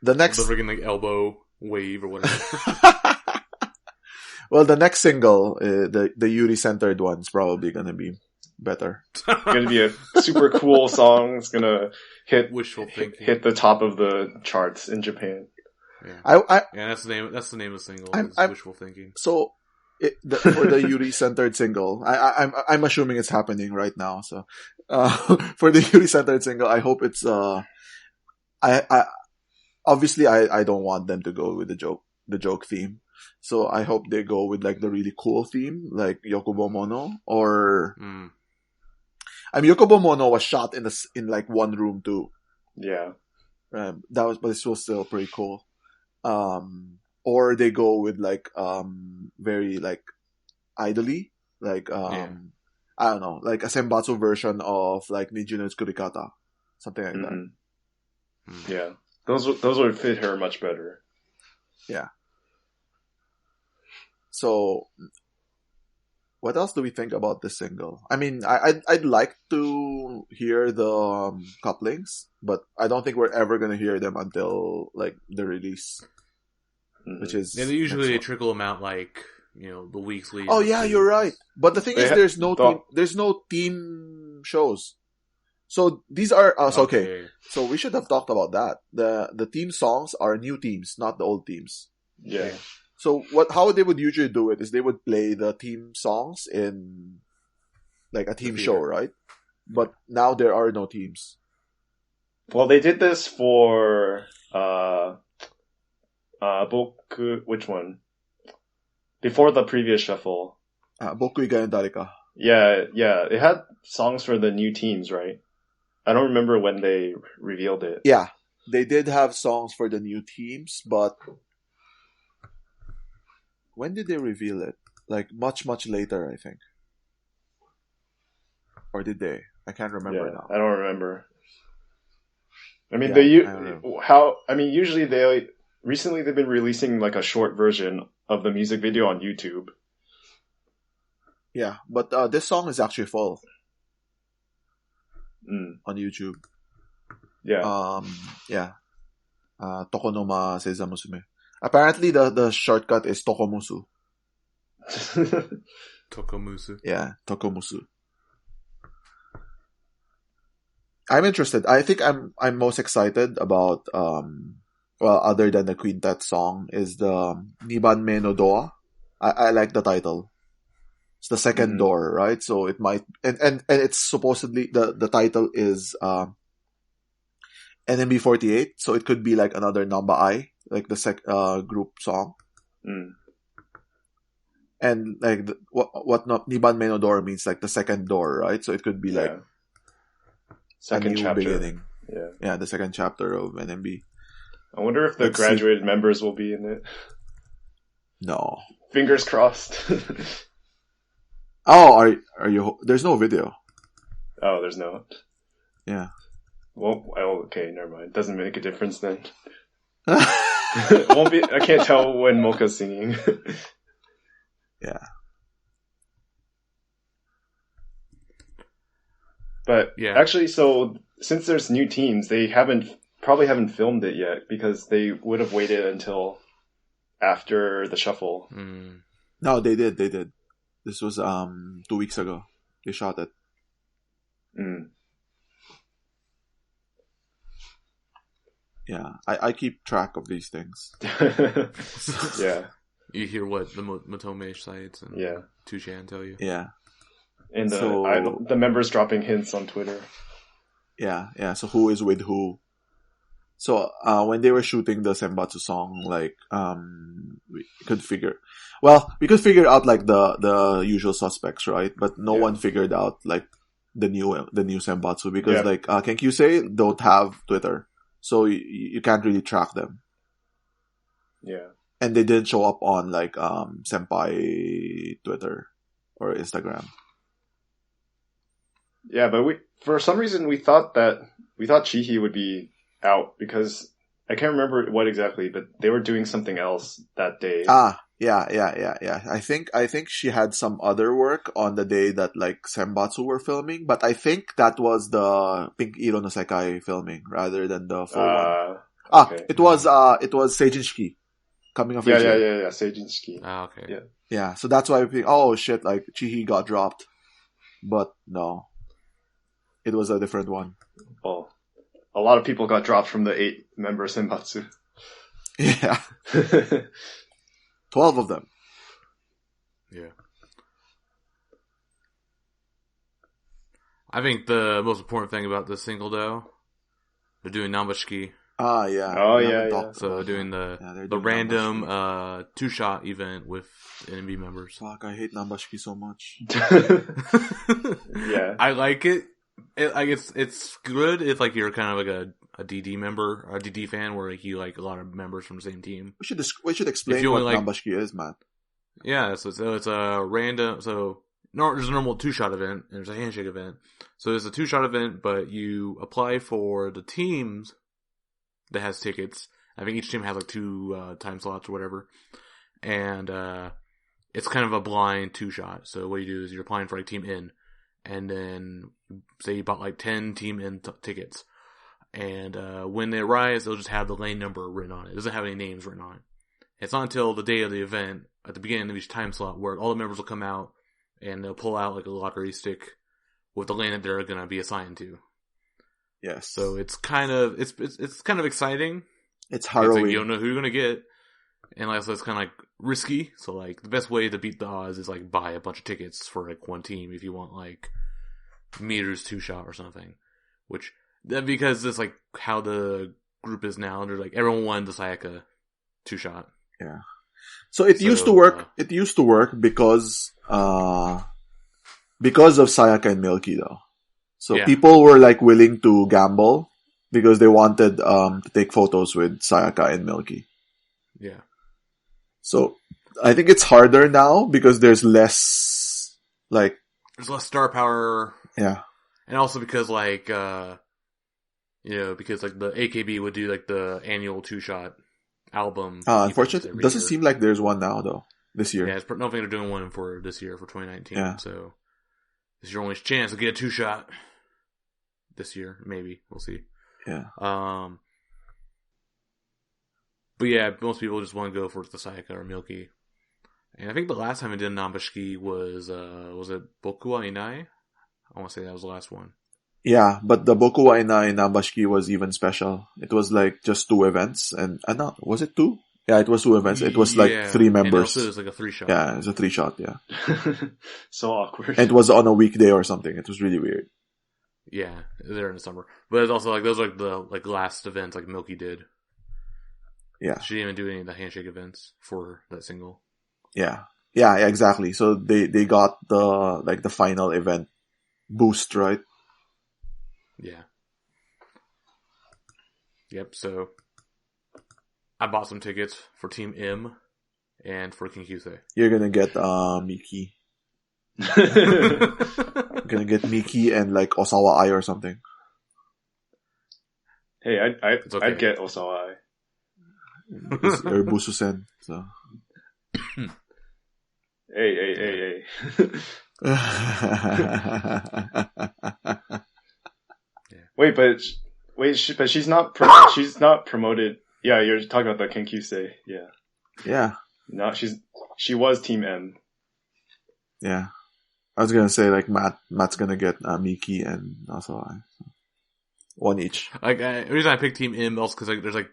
The next... The freaking like elbow wave or whatever. Well, the next single, the Yuri-centered one, is probably going to be better. It's going to be a super cool song. It's going to hit the top of the charts in Japan. Yeah, that's the name. That's the name of the single. Wishful Thinking. So, for the Yuri-centered single, I'm assuming it's happening right now. So, for the Yuri-centered single, I hope it's obviously I don't want them to go with the joke theme. So I hope they go with like the really cool theme, like Yokobo Mono, or I mean Yokobo Mono was shot in like one room too. Yeah, but it was still pretty cool. Or they go with like very like idly, like I don't know, like a senbatsu version of like Nijuno's Kurikata, something like that. Yeah, those would fit her much better. Yeah. So, what else do we think about this single? I mean, I'd like to hear the couplings, but I don't think we're ever gonna hear them until like the release, which is they usually trickle them out like the weeks leading. Oh yeah, you're right. But the thing is, there's no team shows. So these are okay. So we should have talked about that. The theme songs are new themes, not the old themes. Yeah. So how they would usually do it is they would play the theme songs in like a team show, right? But now there are no teams. Well, they did this for Boku, which one? Before the previous shuffle. Boku Iga Dareka. Yeah. It had songs for the new teams, right? I don't remember when they revealed it. Yeah. They did have songs for the new teams, but when did they reveal it? Like much, much later, I think. Or did they? I can't remember now. I don't remember. I mean, usually recently they've been releasing like a short version of the music video on YouTube. Yeah, but this song is actually full on YouTube. Yeah. Tokonoma Seiza Musume. Apparently, the shortcut is Tokomusu. Tokomusu. Yeah, Tokomusu. I'm interested. I think I'm most excited about other than the quintet song is the Nibanme no Doa. I like the title. It's the second door, right? So it might and it's supposedly the title is NMB 48, so it could be like another Namba I, like the group song. And like what Niban Menodor means, like the second door, right? So it could be like second a new chapter. beginning. Yeah, the second chapter of NMB. I wonder if the graduated members will be in it. No. Fingers crossed. Oh, are you? There's no video. Oh, there's no. Yeah. Well, okay, never mind. Doesn't make a difference then. It won't be. I can't tell when Mocha's singing. Yeah. But Yeah. actually, so since there's new teams, they probably haven't filmed it yet because they would have waited until after the shuffle. Mm. No, they did. This was 2 weeks ago. They shot it. Mm. Yeah, I keep track of these things. Yeah. You hear what the Motome sites and Yeah. Tushan tell you. Yeah. And So- the members dropping hints on Twitter. Yeah. So who is with who? So when they were shooting the Senbatsu song, like we could figure out like the usual suspects, right? But no Yeah. one figured out like the new Senbatsu because Yeah. like Kenkyusei don't have Twitter, so you can't really track them, Yeah. and they didn't show up on like Senpai Twitter or Instagram. Yeah, but for some reason we thought Chihi would be out because I can't remember what exactly, but they were doing something else that day. Yeah. I think she had some other work on the day that like Senbatsu were filming, but I think that was the Pink Iro no Sekai filming rather than the full one. Okay. It was Seijin Shiki coming of age. Yeah, Seijinski. Okay. Yeah. Yeah, so that's why I think, oh shit, like Chihi got dropped, but no, it was a different one. Well, a lot of people got dropped from the 8-member Senbatsu. Yeah, 12 of them. Yeah. I think the most important thing about this single, though, they're doing Nambashiki. Yeah. Oh, We yeah, haven't yeah. talked So about doing that. the Yeah, they're doing random Nambashiki. 2-shot event with NMB members. Fuck, I hate Nambashiki so much. Yeah. I like it. It's good if like you're kind of like a DD member, a DD fan, where like you like a lot of members from the same team. We should explain If you what only like- Nambashiki is, man. Yeah, so it's a random. So there's a normal 2-shot event and there's a handshake event. So there's a 2-shot event, but you apply for the teams that has tickets. I think each team has like 2 time slots or whatever, and it's kind of a blind 2-shot. So what you do is you're applying for like team in, and then say you bought like 10 team in tickets, and when they arrive, they'll just have the lane number written on it. It doesn't have any names written on it. It's not until the day of the event, at the beginning of each time slot, where all the members will come out and they'll pull out like a lottery stick with the lane that they're going to be assigned to. Yes. So it's kind of kind of exciting. It's It's harrowing. like you don't know who you're gonna get, and like so it's kind of like risky. So like the best way to beat the odds is like buy a bunch of tickets for like one team if you want like meters 2-shot or something. Which because it's like how the group is now. They're like everyone won the Sayaka 2-shot. Yeah. So it used to work. It used to work because of Sayaka and Milky though. So Yeah. people were like willing to gamble because they wanted to take photos with Sayaka and Milky. Yeah. So I think it's harder now because there's less like There's less star power, yeah. and also because like because like the AKB would do like the annual 2-shot album. Unfortunately, every it doesn't year. seem like there's one now though this year. Yeah, it's nothing they're doing one for this year for 2019. Yeah. So this is your only chance to get a 2-shot this year. Maybe we'll see. Yeah. But yeah, most people just want to go for the Sayaka or Milky. And I think the last time I did Nambashiki was it Boku wa Inai? I want to say that was the last one. Yeah, but the Boku wa Inai Nambashiki was even special. It was like just 2 events, and no, was it 2? Yeah, it was 2 events. It was like 3 members. And also it was like a 3-shot. Yeah, it was a 3-shot. Yeah, So awkward. and it was on a weekday or something. It was really weird. Yeah, they're in the summer. But it's also like those are like the last events like Milky did. Yeah, She didn't even do any of the handshake events for that single. yeah, exactly. So they got the final event boost, right? Yeah. Yep, so I bought some tickets for Team M and for Kinkyusei. You're gonna get Miki. You're gonna get Miki and like Osawa Ai or something. Hey, It's okay. I'd get Osawa. Or Bususen. So. Hey. but she's not promoted. Yeah, you're talking about the Kenkyusei. Yeah. Yeah. No, she was Team M. Yeah. I was gonna say like Matt's gonna get Milky and also I. One each. Like the reason I picked Team M also because there's like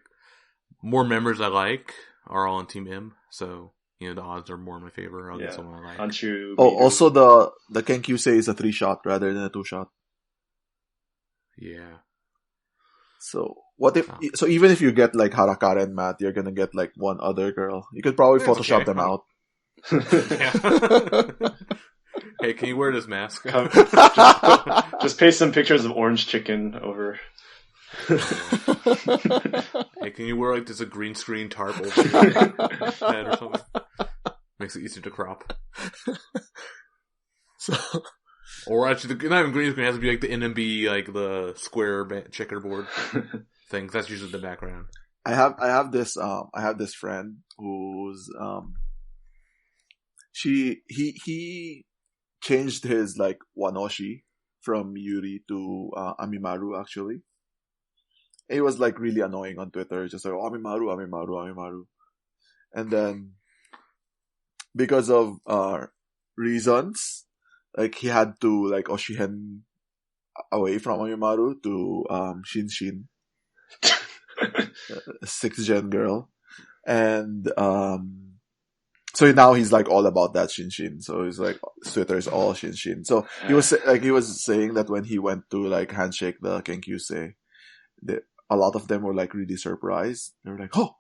more members I like are all on Team M, so you know the odds are more in my favor. I'll get someone I like. Also the Kenkyusei is a 3-shot rather than a 2-shot. Yeah. So what if? So even if you get like Harakara and Matt, you're gonna get like one other girl. You could probably Photoshop them out. Hey, can you wear this mask? Just paste some pictures of orange chicken over. Hey, can you wear like just a green screen tarp over your head or something? Makes it easier to crop. So, or actually, not even green screen. It has to be like the NMB, like the square checkerboard thing. That's usually the background. I have this friend who's he changed his like one oshi from Yuri to Amimaru actually. It was like really annoying on Twitter, just like Amimaru. And then because of reasons, like he had to like Oshihen away from Amimaru to Shinshin, a 6th gen girl, and so now he's like all about that Shinshin. So he's like Twitter is all Shinshin. So he was saying that when he went to like handshake the Kenkyusei, a lot of them were like really surprised. They were like, "Oh,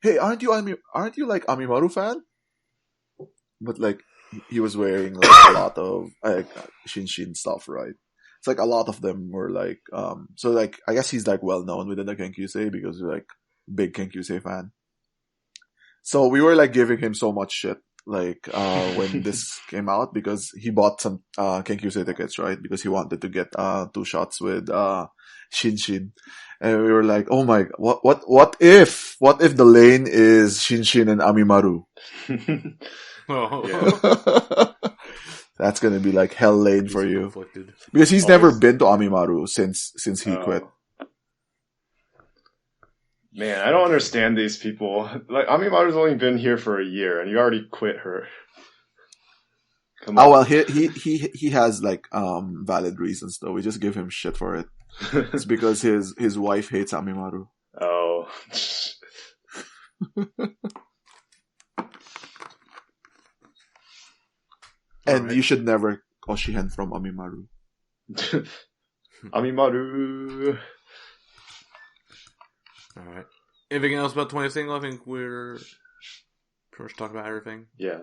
hey, aren't you like Amimaru fan?" But like he was wearing like a lot of like Shinshin stuff, right? It's like a lot of them were like so like I guess he's like well known within the Kenkyusei because he's like big Kenkyusei fan. So we were like giving him so much shit like when this came out because he bought some Kenkyusei tickets, right? Because he wanted to get 2 shots with Shinshin. And we were like, "Oh my, what if the lane is Shinshin and Amimaru?" That's gonna be like hell lane for you. Conflicted. Because he's never been to Amimaru since he quit. Man, I don't understand these people. Like Amimaru's only been here for a year, and you already quit her. Come on. Oh well, he has like valid reasons though. We just give him shit for it. It's because his wife hates Amimaru. Oh. And you should never Oshihen from Amimaru. Amimaru. Alright. Anything else about 20th single? I think we're pretty much talking about everything. Yeah.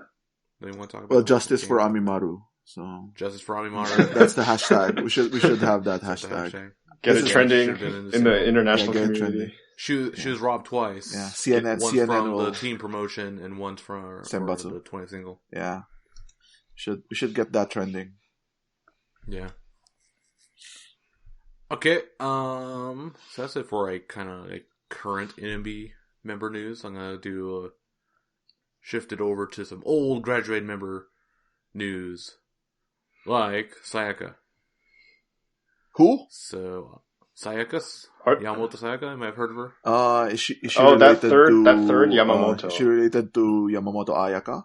Anyone want to talk about? Well, justice for Amimaru. So justice for Amimaru. That's the hashtag. We should have that hashtag. Get it trending in the international community. She was robbed twice. Yeah, CNN from the team promotion and one for the 20th single. Yeah, we should get that trending. Yeah. Okay. So that's it for a kind of like current NMB member news. I'm gonna shift it over to some old graduated member news, like Sayaka. Who? So, Sayaka? Yamamoto Sayaka? You might have heard of her. Is she that third Yamamoto. Is she related to Yamamoto Ayaka?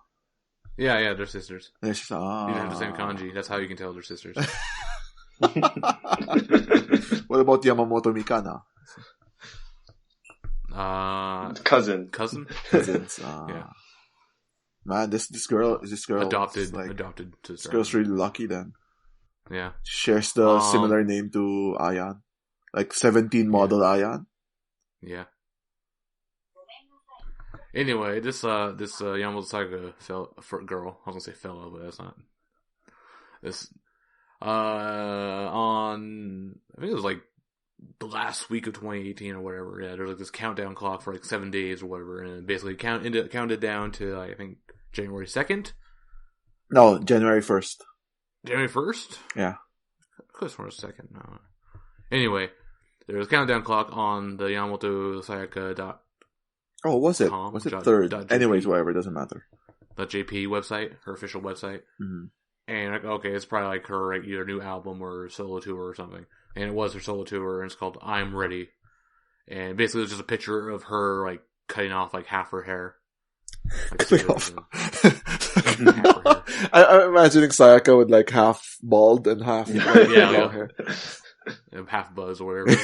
Yeah, they're sisters. Even have the same kanji. That's how you can tell they're sisters. What about Yamamoto Mikana? Cousins. Yeah. Man, this girl adopted like, to this girl's really lucky then. Yeah. She shares the similar name to Ayan. Like 17 model Ayan. Yeah. Anyway, this Yamamoto Sayaka girl, I was gonna say fellow, but that's not. This, on, I think it was like the last week of 2018 or whatever, yeah, there's like this countdown clock for like 7 days or whatever, and it basically counted down to, I think, January 2nd? No, January 1st. January 1st? Yeah. Close for a second. No. Anyway, there was a countdown clock on the Yamamoto Sayaka. Oh, was it? Was it 3rd? Anyways, whatever, it doesn't matter. The JP website, her official website. Mm-hmm. And like, okay, it's probably like her like, either new album or solo tour or something. And it was her solo tour, and it's called I'm Ready. And basically, it's just a picture of her like cutting off like half her hair. Like, I'm imagining Sayaka with like half bald and half yeah. hair. Half buzz or whatever.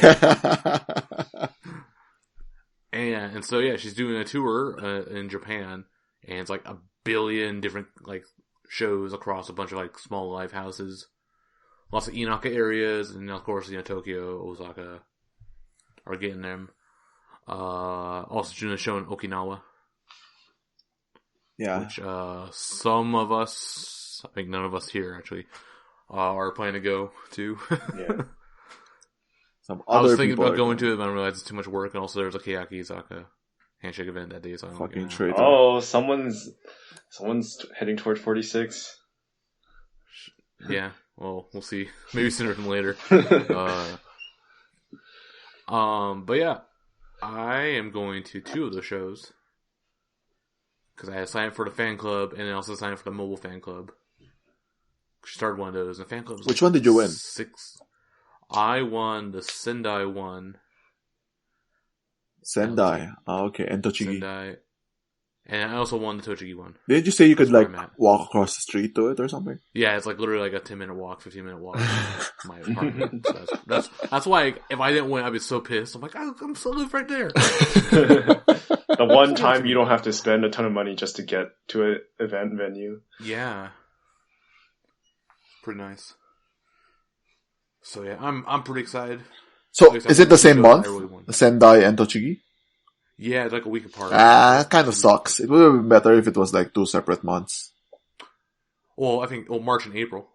and so yeah, she's doing a tour in Japan, and it's like 1 billion different like shows across a bunch of like small live houses, lots of Inaka areas, and of course Tokyo, Osaka are getting them. Also doing a show in Okinawa. Yeah. Which some of us, I think none of us here actually, are planning to go to. Yeah. I was thinking about going to it, but I realized it's too much work, and also there's a Keyaki Izaka handshake event that day, so I don't fucking traitor. Oh, someone's heading toward 46. Yeah, well, we'll see. Maybe sooner than later. But yeah, I am going to 2 of the shows. Because I had signed up for the fan club, and then also signed up for the mobile fan club. Started one of those, and the fan club was Which one did you win? 6. I won the Sendai one. Sendai. Oh, okay. And Tochigi. Sendai. And I also won the Tochigi one. Didn't you say you could That's like where I'm at. walk across the street to it or something? Yeah, it's like literally like a 10-minute walk, 15-minute walk from my apartment. So that's why if I didn't win, I'd be so pissed. I'm like, I'm so live right there. The one time you don't have to spend a ton of money just to get to an event venue. Yeah. Pretty nice. So yeah, I'm pretty excited. So, is it the same month? Sendai and Tochigi? Yeah, it's like a week apart. It kind of sucks. It would have been better if it was like 2 separate months. Well, I think March and April.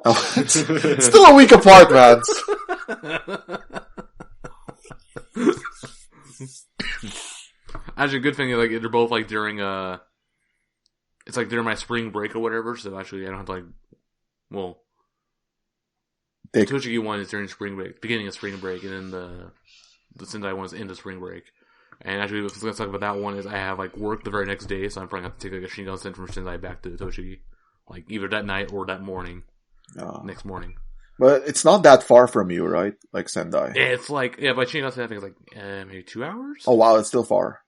Oh, it's still a week apart, man. Actually, a good thing is like they're both like during it's like during my spring break or whatever. So actually, I don't have to like, well, the Tochigi one is during spring break, beginning of spring break, and then the Sendai one is into spring break. And actually, what's going to talk about that one is I have like work the very next day, so I'm probably going to have to take like a Shinkansen from Sendai back to Tochigi, like either that night or that morning, next morning. But it's not that far from you, right? Like Sendai. Yeah, it's like by Shinkansen I think it's like maybe 2 hours. Oh wow, it's still far.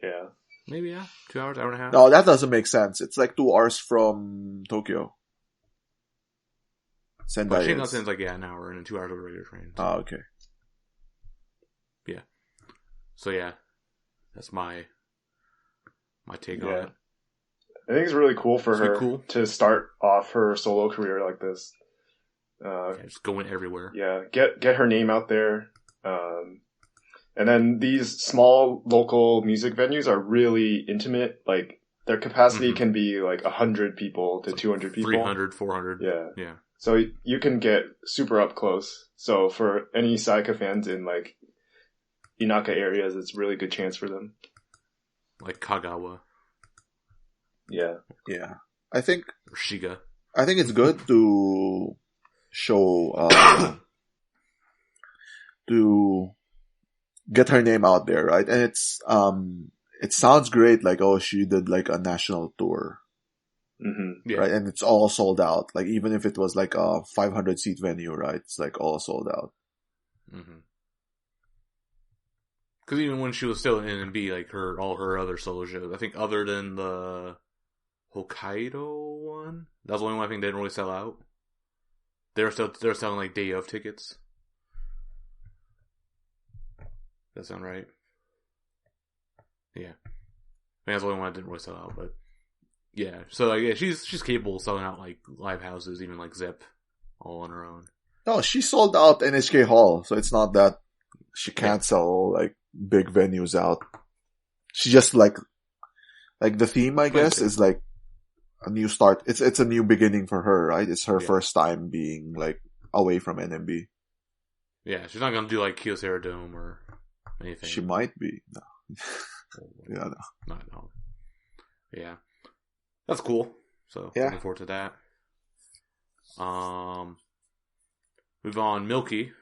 Yeah, maybe 2 hours, hour and a half. No, that doesn't make sense. It's like 2 hours from Tokyo. Sendai. Shinkansen's like an hour and then 2 hours of a regular train. So. Oh, okay. Yeah. So yeah, that's my take on it. I think it's really cool for her to start off her solo career like this. Just going everywhere. Yeah, get her name out there. And then these small local music venues are really intimate. Like their capacity can be like 100 people to 200 people. 300, 400. Yeah. So you can get super up close. So for any Sayaka fans in like Inaka areas, it's a really good chance for them. Like Kagawa. Yeah. I think Shiga. I think it's good to show to get her name out there, right? And it's it sounds great, like she did like a national tour. Mm-hmm. Yeah. Right? And it's all sold out. Like even if it was like a 500 seat venue, right? It's like all sold out. Mm-hmm. Because even when she was still in NMB, like all her other solo shows, I think other than the Hokkaido one, that was the only one I think they didn't really sell out. They were selling like day of tickets. Does that sound right? Yeah, I think that's the only one I didn't really sell out, but yeah. So like, yeah, she's capable of selling out like live houses, even like Zep, all on her own. No, she sold out NHK Hall, so it's not that she can't sell like big venues out. She just like the theme, I guess, is like a new start. It's a new beginning for her, right? It's her first time being like away from NMB. Yeah, she's not gonna do like Kyocera Dome or anything. She might be. No. Yeah, no. No. Yeah, that's cool. So looking forward to that. Move on, Milky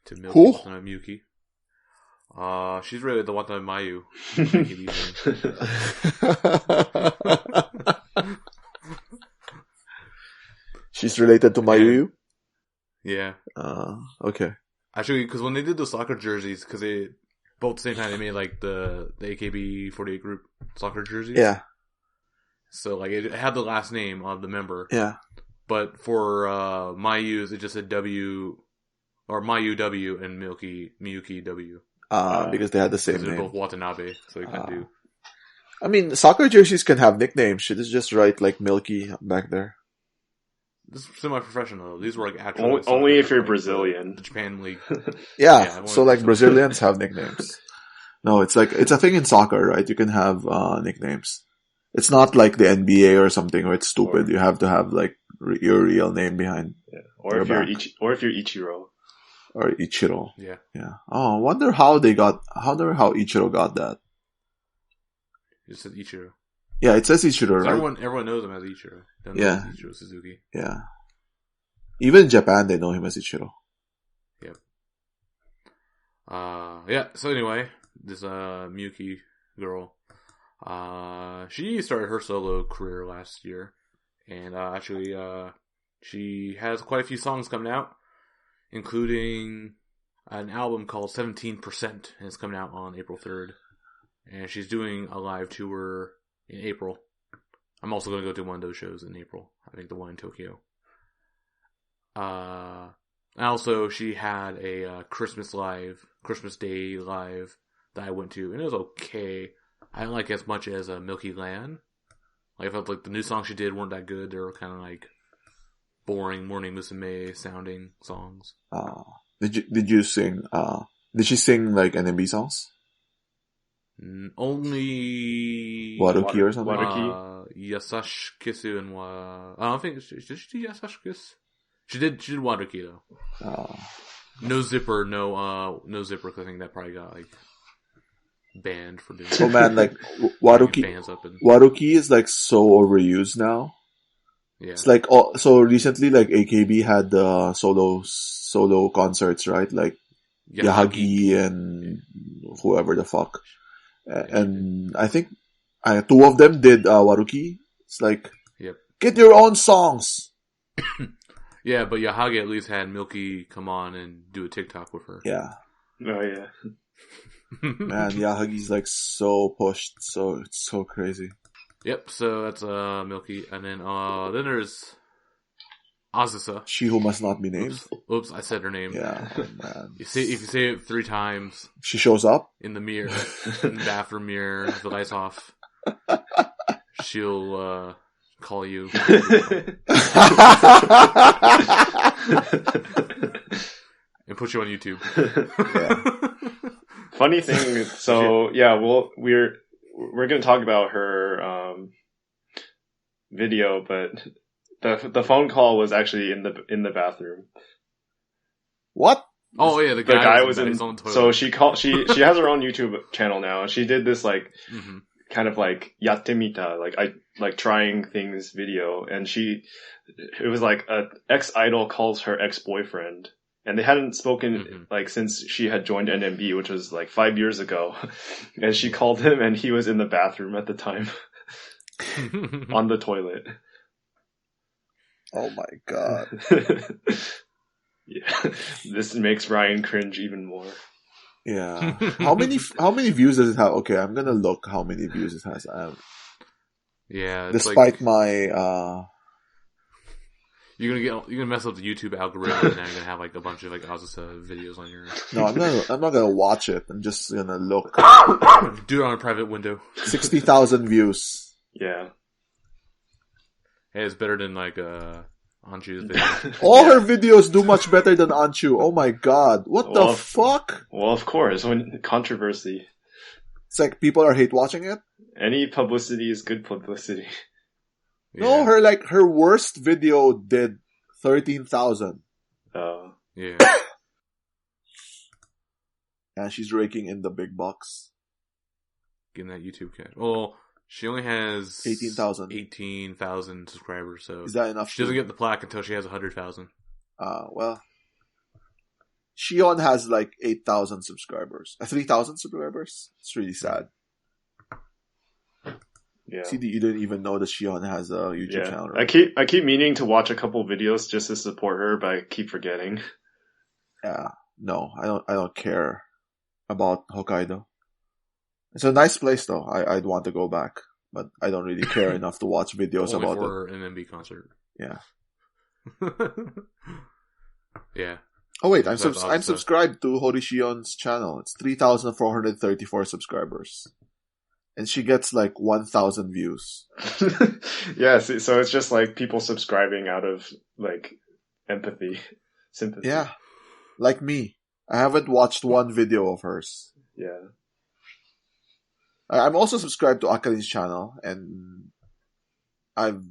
to Milky. Who? Milky. She's really the Watanabe Mayu. She's related to Mayuyu? Yeah. Okay. Actually, because when they did the soccer jerseys, because they both at the same time they made like the AKB48 group soccer jerseys. Yeah. So like it had the last name of the member. Yeah. But for Mayu's, it just said W, or Mayu W and Miyuki W. Because they had the same they're name. both Watanabe, so you can do. I mean, soccer jerseys can have nicknames. Should just write like Milky back there. This is semi-professional. These were like actual. Only if you're like Brazilian. The Japan League. Yeah, so like Brazilians have nicknames. No, it's like, it's a thing in soccer, right? You can have nicknames. It's not like the NBA or something where it's stupid. You have to have like your real name behind. Yeah. Or if you're Ichiro. Or Ichiro. Yeah. Yeah. Oh, I wonder how Ichiro got that. It says Ichiro. Yeah, it says Ichiro, right? Everyone knows him as Ichiro. Yeah. Ichiro Suzuki. Yeah. Even in Japan, they know him as Ichiro. Yep. Yeah, so anyway, this Miyuki girl, she started her solo career last year, and actually she has quite a few songs coming out, including an album called 17%, and it's coming out on April 3rd, and she's doing a live tour in April. I'm also going to go to one of those shows in April. I think the one in Tokyo. Also, she had a Christmas Day live that I went to, and it was okay. I didn't like it as much as Milky Land. Like, I felt like the new songs she did weren't that good. They were kind of like boring Morning Musume sounding songs. Did you sing? Did she sing like NMB songs? Only Waruki or something. Yasashikisu and I don't think did she do Yasashikisu? She did Waruki though. No zipper, no zipper. Cause I think that probably got like banned for doing. Oh man, like Waruki is like so overused now. Yeah, it's like so recently, like AKB had the solo concerts, right? Like Yahagi and whoever the fuck. And I think two of them did Waruki. It's like, get your own songs. Yeah, but Yahagi at least had Milky come on and do a TikTok with her. Yeah. Oh yeah. Man, Yahagi's like so pushed, so it's so crazy. Yep. So that's Milky, and then there's Azusa. She who must not be named. Oops, I said her name. Yeah, man. If you say it 3 times, she shows up in the mirror, in the bathroom mirror, with the lights off. She'll call you and put you on YouTube. Yeah. Funny thing, so yeah, we're going to talk about her video, but the phone call was actually in the bathroom. What? Oh yeah, the guy was in the toilet. So she has her own YouTube channel now, and she did this like kind of like yattemita, like trying things video, and it was like a ex-idol calls her ex-boyfriend, and they hadn't spoken like since she had joined NMB, which was like 5 years ago, and she called him, and he was in the bathroom at the time, on the toilet. Oh my god. Yeah, this makes Ryan cringe even more. Yeah. How many views does it have? Okay, I'm gonna look how many views it has. Yeah. Despite my you're gonna mess up the YouTube algorithm, and now you're gonna have like a bunch of like Azusa videos on your. No, I'm not gonna watch it. I'm just gonna look. Do it on a private window. 60,000 views. Yeah. Hey, it's better than like Anchu's video. All her videos do much better than Anchu. Oh my god. What the fuck? Well, of course. When controversy. It's like people are hate watching it? Any publicity is good publicity. Yeah. No, her worst video did 13,000. Oh. Yeah. And she's raking in the big bucks. Getting that YouTube cash. Well, she only has 18,000 subscribers, so is that enough? She doesn't get the plaque until she has 100,000. Well, Shion has like 8,000 subscribers. 3,000 subscribers. It's really sad. Yeah. See, you didn't even know that Shion has a YouTube channel. Right? I keep meaning to watch a couple videos just to support her, but I keep forgetting. Yeah. No, I don't care about Hokkaido. It's a nice place though. I'd want to go back, but I don't really care enough to watch videos Only about for it. an NMB concert. Yeah. Yeah. Oh wait, I'm subscribed to Horishion's channel. It's 3,434 subscribers. And she gets like 1,000 views. Yeah, so it's just like people subscribing out of like empathy, sympathy. Yeah. Like me. I haven't watched one video of hers. Yeah. I'm also subscribed to Akarin's channel, and I've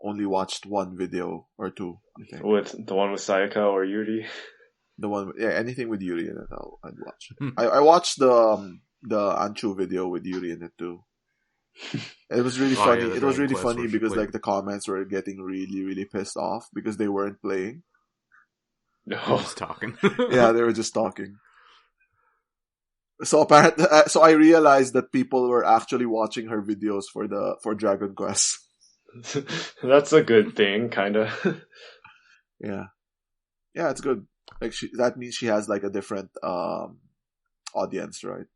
only watched one video or two, I think. With the one with Sayaka or Yuri? The one, yeah, anything with Yuri in it, I'd watch. I watched the Anchu video with Yuri in it too. It was really funny. Yeah, it was really funny where she because played. like the comments were getting really, really pissed off because they weren't playing. They're No. just talking. Yeah, they were just talking. So apparently, so I realized that people were actually watching her videos for Dragon Quest. That's a good thing, kinda. Yeah, yeah, it's good. Like that means she has like a different audience, right?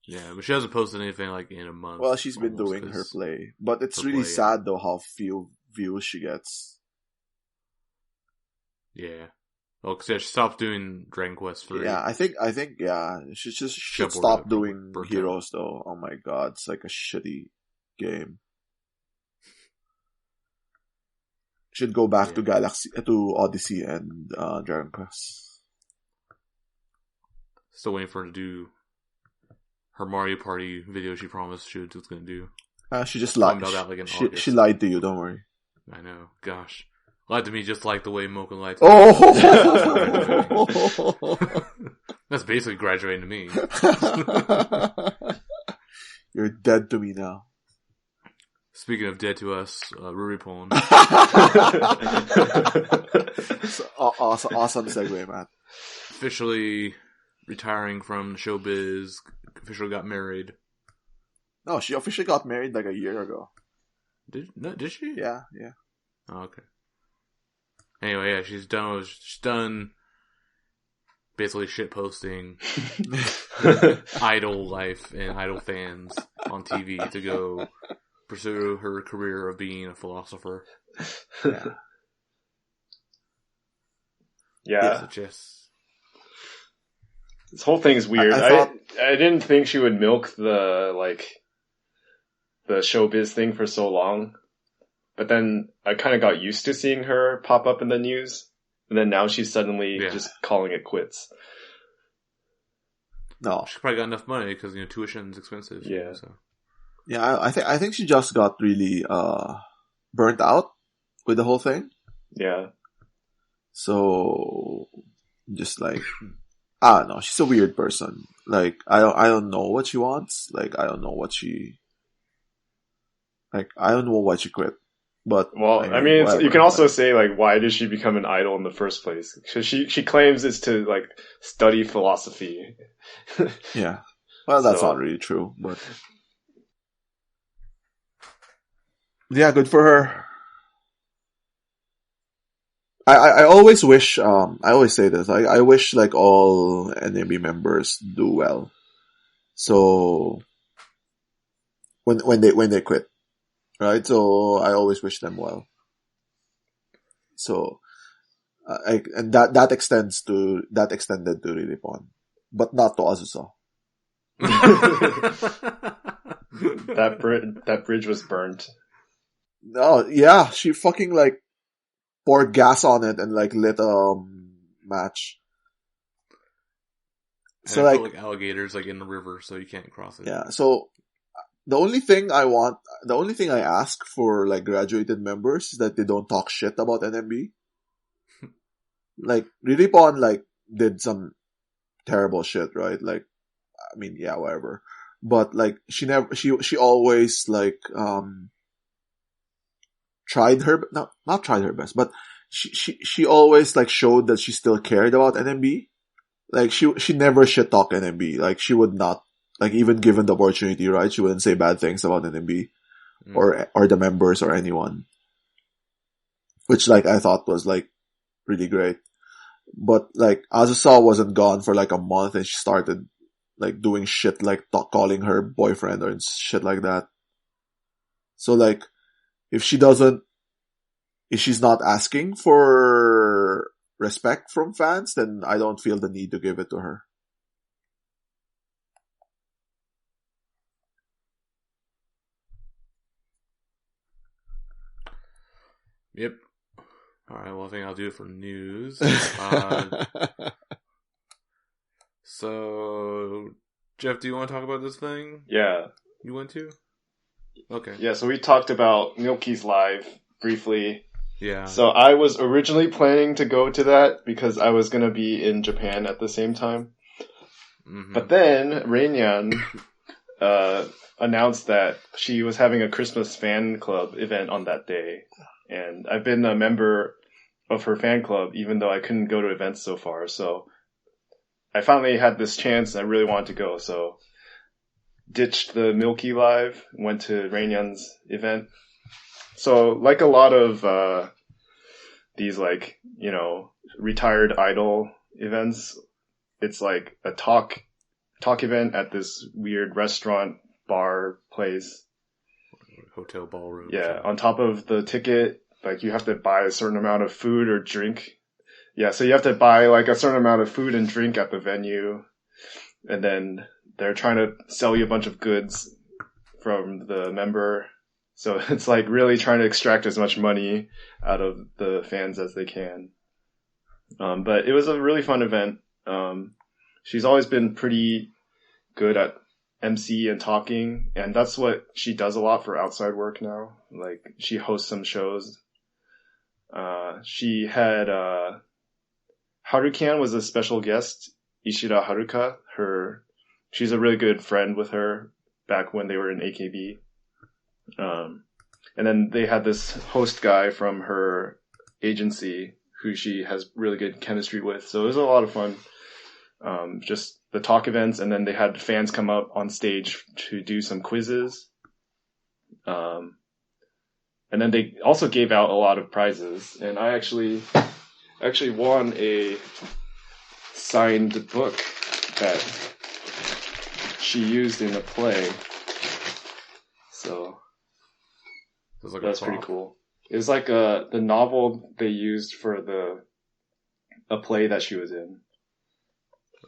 Yeah, but she hasn't posted anything like in a month. Well, she's been almost, doing her 'cause- play, but it's her really play, yeah. sad though how few views she gets. Yeah. Well, because she stopped doing Dragon Quest 3. Yeah, I think, yeah, she just should Got bored stop of it, doing burnt out. Heroes though. Oh my god, it's like a shitty game. Should go back to to Odyssey and Dragon Quest. Still waiting for her to do her Mario Party video she promised she was going to do. She just lied. Found out that, like, in She August. lied to you. Don't worry. I know. Gosh. Lied to me just like the way Mocha lied to Oh, That's basically graduating to me. you're dead to me now. Speaking of dead to us, Ruripon. Awesome segue, man. Officially retiring from showbiz. Officially got married. No, she officially got married like a year ago. Did she? Yeah. Oh, okay. Anyway, yeah, she's done basically shit posting idol life and idol fans on TV to go pursue her career of being a philosopher. Yeah. So just This whole thing is weird. I didn't think she would milk the showbiz thing for so long. But then I kind of got used to seeing her pop up in the news. And then now she's suddenly just calling it quits. No. she probably got enough money because tuition's expensive. Yeah. So. Yeah, I think she just got really burnt out with the whole thing. Yeah. So just like I don't know, she's a weird person. Like I don't know what she wants. Like I don't know what she I don't know why she quit. But Well, I mean, you can also say like, why did she become an idol in the first place? Because she claims it's to like study philosophy. yeah. Well, that's So- not really true, but yeah, good for her. I always wish I always say this. I wish like all NMB members do well. So when they quit, right? So I always wish them well. So and that extended to Riripon, but not to Azusa. That bridge was burnt. Oh yeah, she fucking like poured gas on it and like lit a match. So like alligators like in the river, so you can't cross it. Yeah. So the only thing I ask for like graduated members is that they don't talk shit about NMB. Like Riripon like did some terrible shit, right? Like, I mean, yeah, whatever. But like she always like tried her not tried her best, but she always like showed that she still cared about NMB. Like she never shit talk NMB. Like she would not, like even given the opportunity, right? She wouldn't say bad things about NMB. or the members or anyone. Which like I thought was like really great. But like Azusa wasn't gone for like a month and she started like doing shit like calling her boyfriend or shit like that. So like if she's not asking for respect from fans, then I don't feel the need to give it to her. Yep. Alright, well I think I'll do it for news. So, Geoff, do you want to talk about this thing? Yeah. You want to? Okay. Yeah, so we talked about Milky's live briefly. Yeah. So I was originally planning to go to that because I was going to be in Japan at the same time. Mm-hmm. But then Reinyan announced that she was having a Christmas fan club event on that day. And I've been a member of her fan club even though I couldn't go to events so far. So I finally had this chance and I really wanted to go. So ditched the Milky live, went to Reinyan's event. So like a lot of these like, you know, retired idol events, it's like a talk event at this weird restaurant bar place. Hotel ballroom. Yeah, on top of the ticket, like you have to buy a certain amount of food or drink. Yeah, so you have to buy like a certain amount of food and drink at the venue. And then they're trying to sell you a bunch of goods from the member. So it's like really trying to extract as much money out of the fans as they can. But it was a really fun event. She's always been pretty good at MC and talking, and that's what she does a lot for outside work now. Like she hosts some shows. She had Harukian was a special guest, Ishida Haruka. She's a really good friend with her back when they were in AKB. And then they had this host guy from her agency who she has really good chemistry with. So it was a lot of fun. Just the talk events, and then they had fans come up on stage to do some quizzes. And then they also gave out a lot of prizes. And I actually won a signed book that she used in the play. So that's pretty cool. It was like the novel they used for a play that she was in.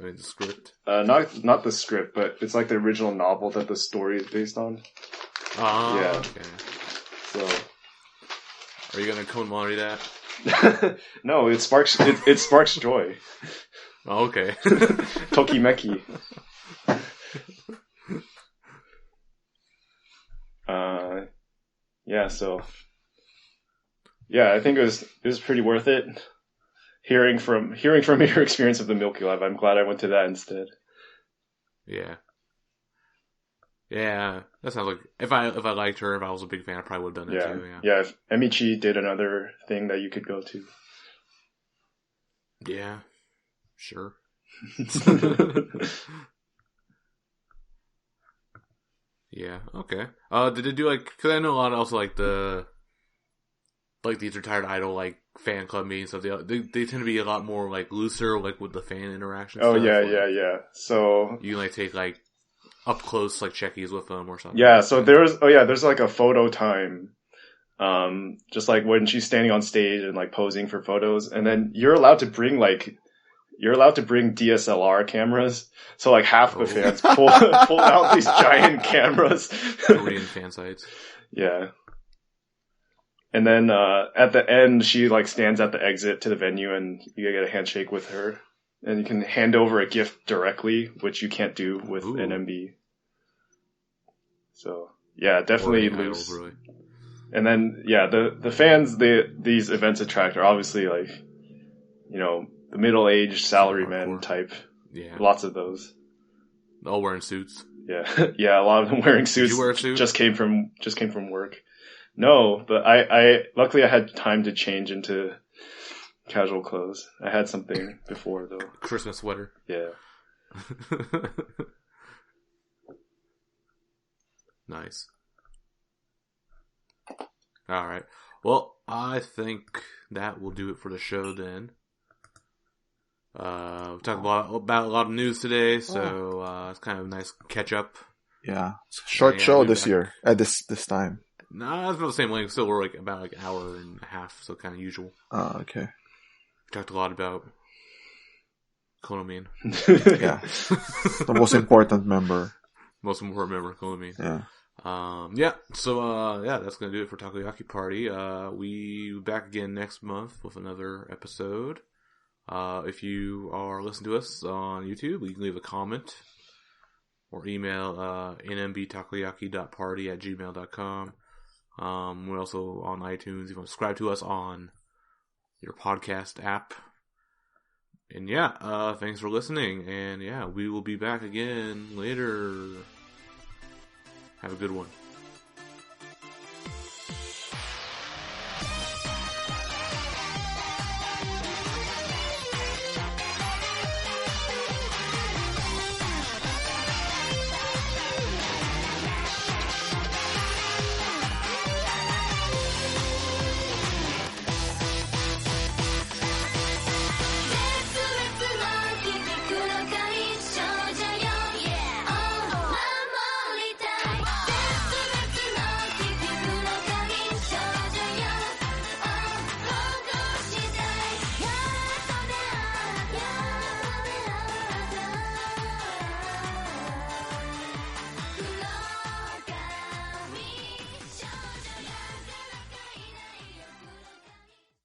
I mean, the script? Not the script, but it's like the original novel that the story is based on. Ah, yeah. Okay. So, are you gonna Konmari that? No, it sparks joy. Oh, okay. Tokimeki. Yeah, so yeah, I think it was pretty worth it. Hearing from your experience of the Milky Live, I'm glad I went to that instead. Yeah. Yeah, that sounds like if I liked her, if I was a big fan, I probably would have done it too. Yeah. Yeah, if Emichi did another thing that you could go to. Yeah. Sure. Yeah, okay. Did it do like, cause I know a lot of also like these retired idol like fan club meetings stuff. They tend to be a lot more like looser, like with the fan interaction. Oh stuff. yeah. So you can like take like up close like checkies with them or something. Yeah, so there's like a photo time. Just like when she's standing on stage and like posing for photos, and then you're allowed to bring DSLR cameras. So like half the fans pull out these giant cameras. Korean fan sites. Yeah. And then at the end, she like stands at the exit to the venue, and you get a handshake with her, and you can hand over a gift directly, which you can't do with NMB. So yeah, definitely loose. Really. And then yeah, the fans these events attract are obviously like, you know, the middle-aged salarymen type. Yeah. Lots of those. All wearing suits. Yeah. Yeah, a lot of them wearing suits. Did you wear a suit? Just came from work. No, but I luckily I had time to change into casual clothes. I had something before though. Christmas sweater. Yeah. Nice. All right. Well, I think that will do it for the show then. We talked about a lot of news today, so it's kind of a nice catch up. Yeah, it's a short show this year. This time. No, it's about the same length. Still, we're about an hour and a half, so kind of usual. Oh, okay. We talked a lot about Konomin. Yeah, the most important member. Most important member, Konomin. Yeah. So that's gonna do it for Takoyaki Party. We back again next month with another episode. If you are listening to us on YouTube, you can leave a comment or email nmbtakoyaki.party@gmail.com. We're also on iTunes. You can subscribe to us on your podcast app. And thanks for listening. And we will be back again later. Have a good one.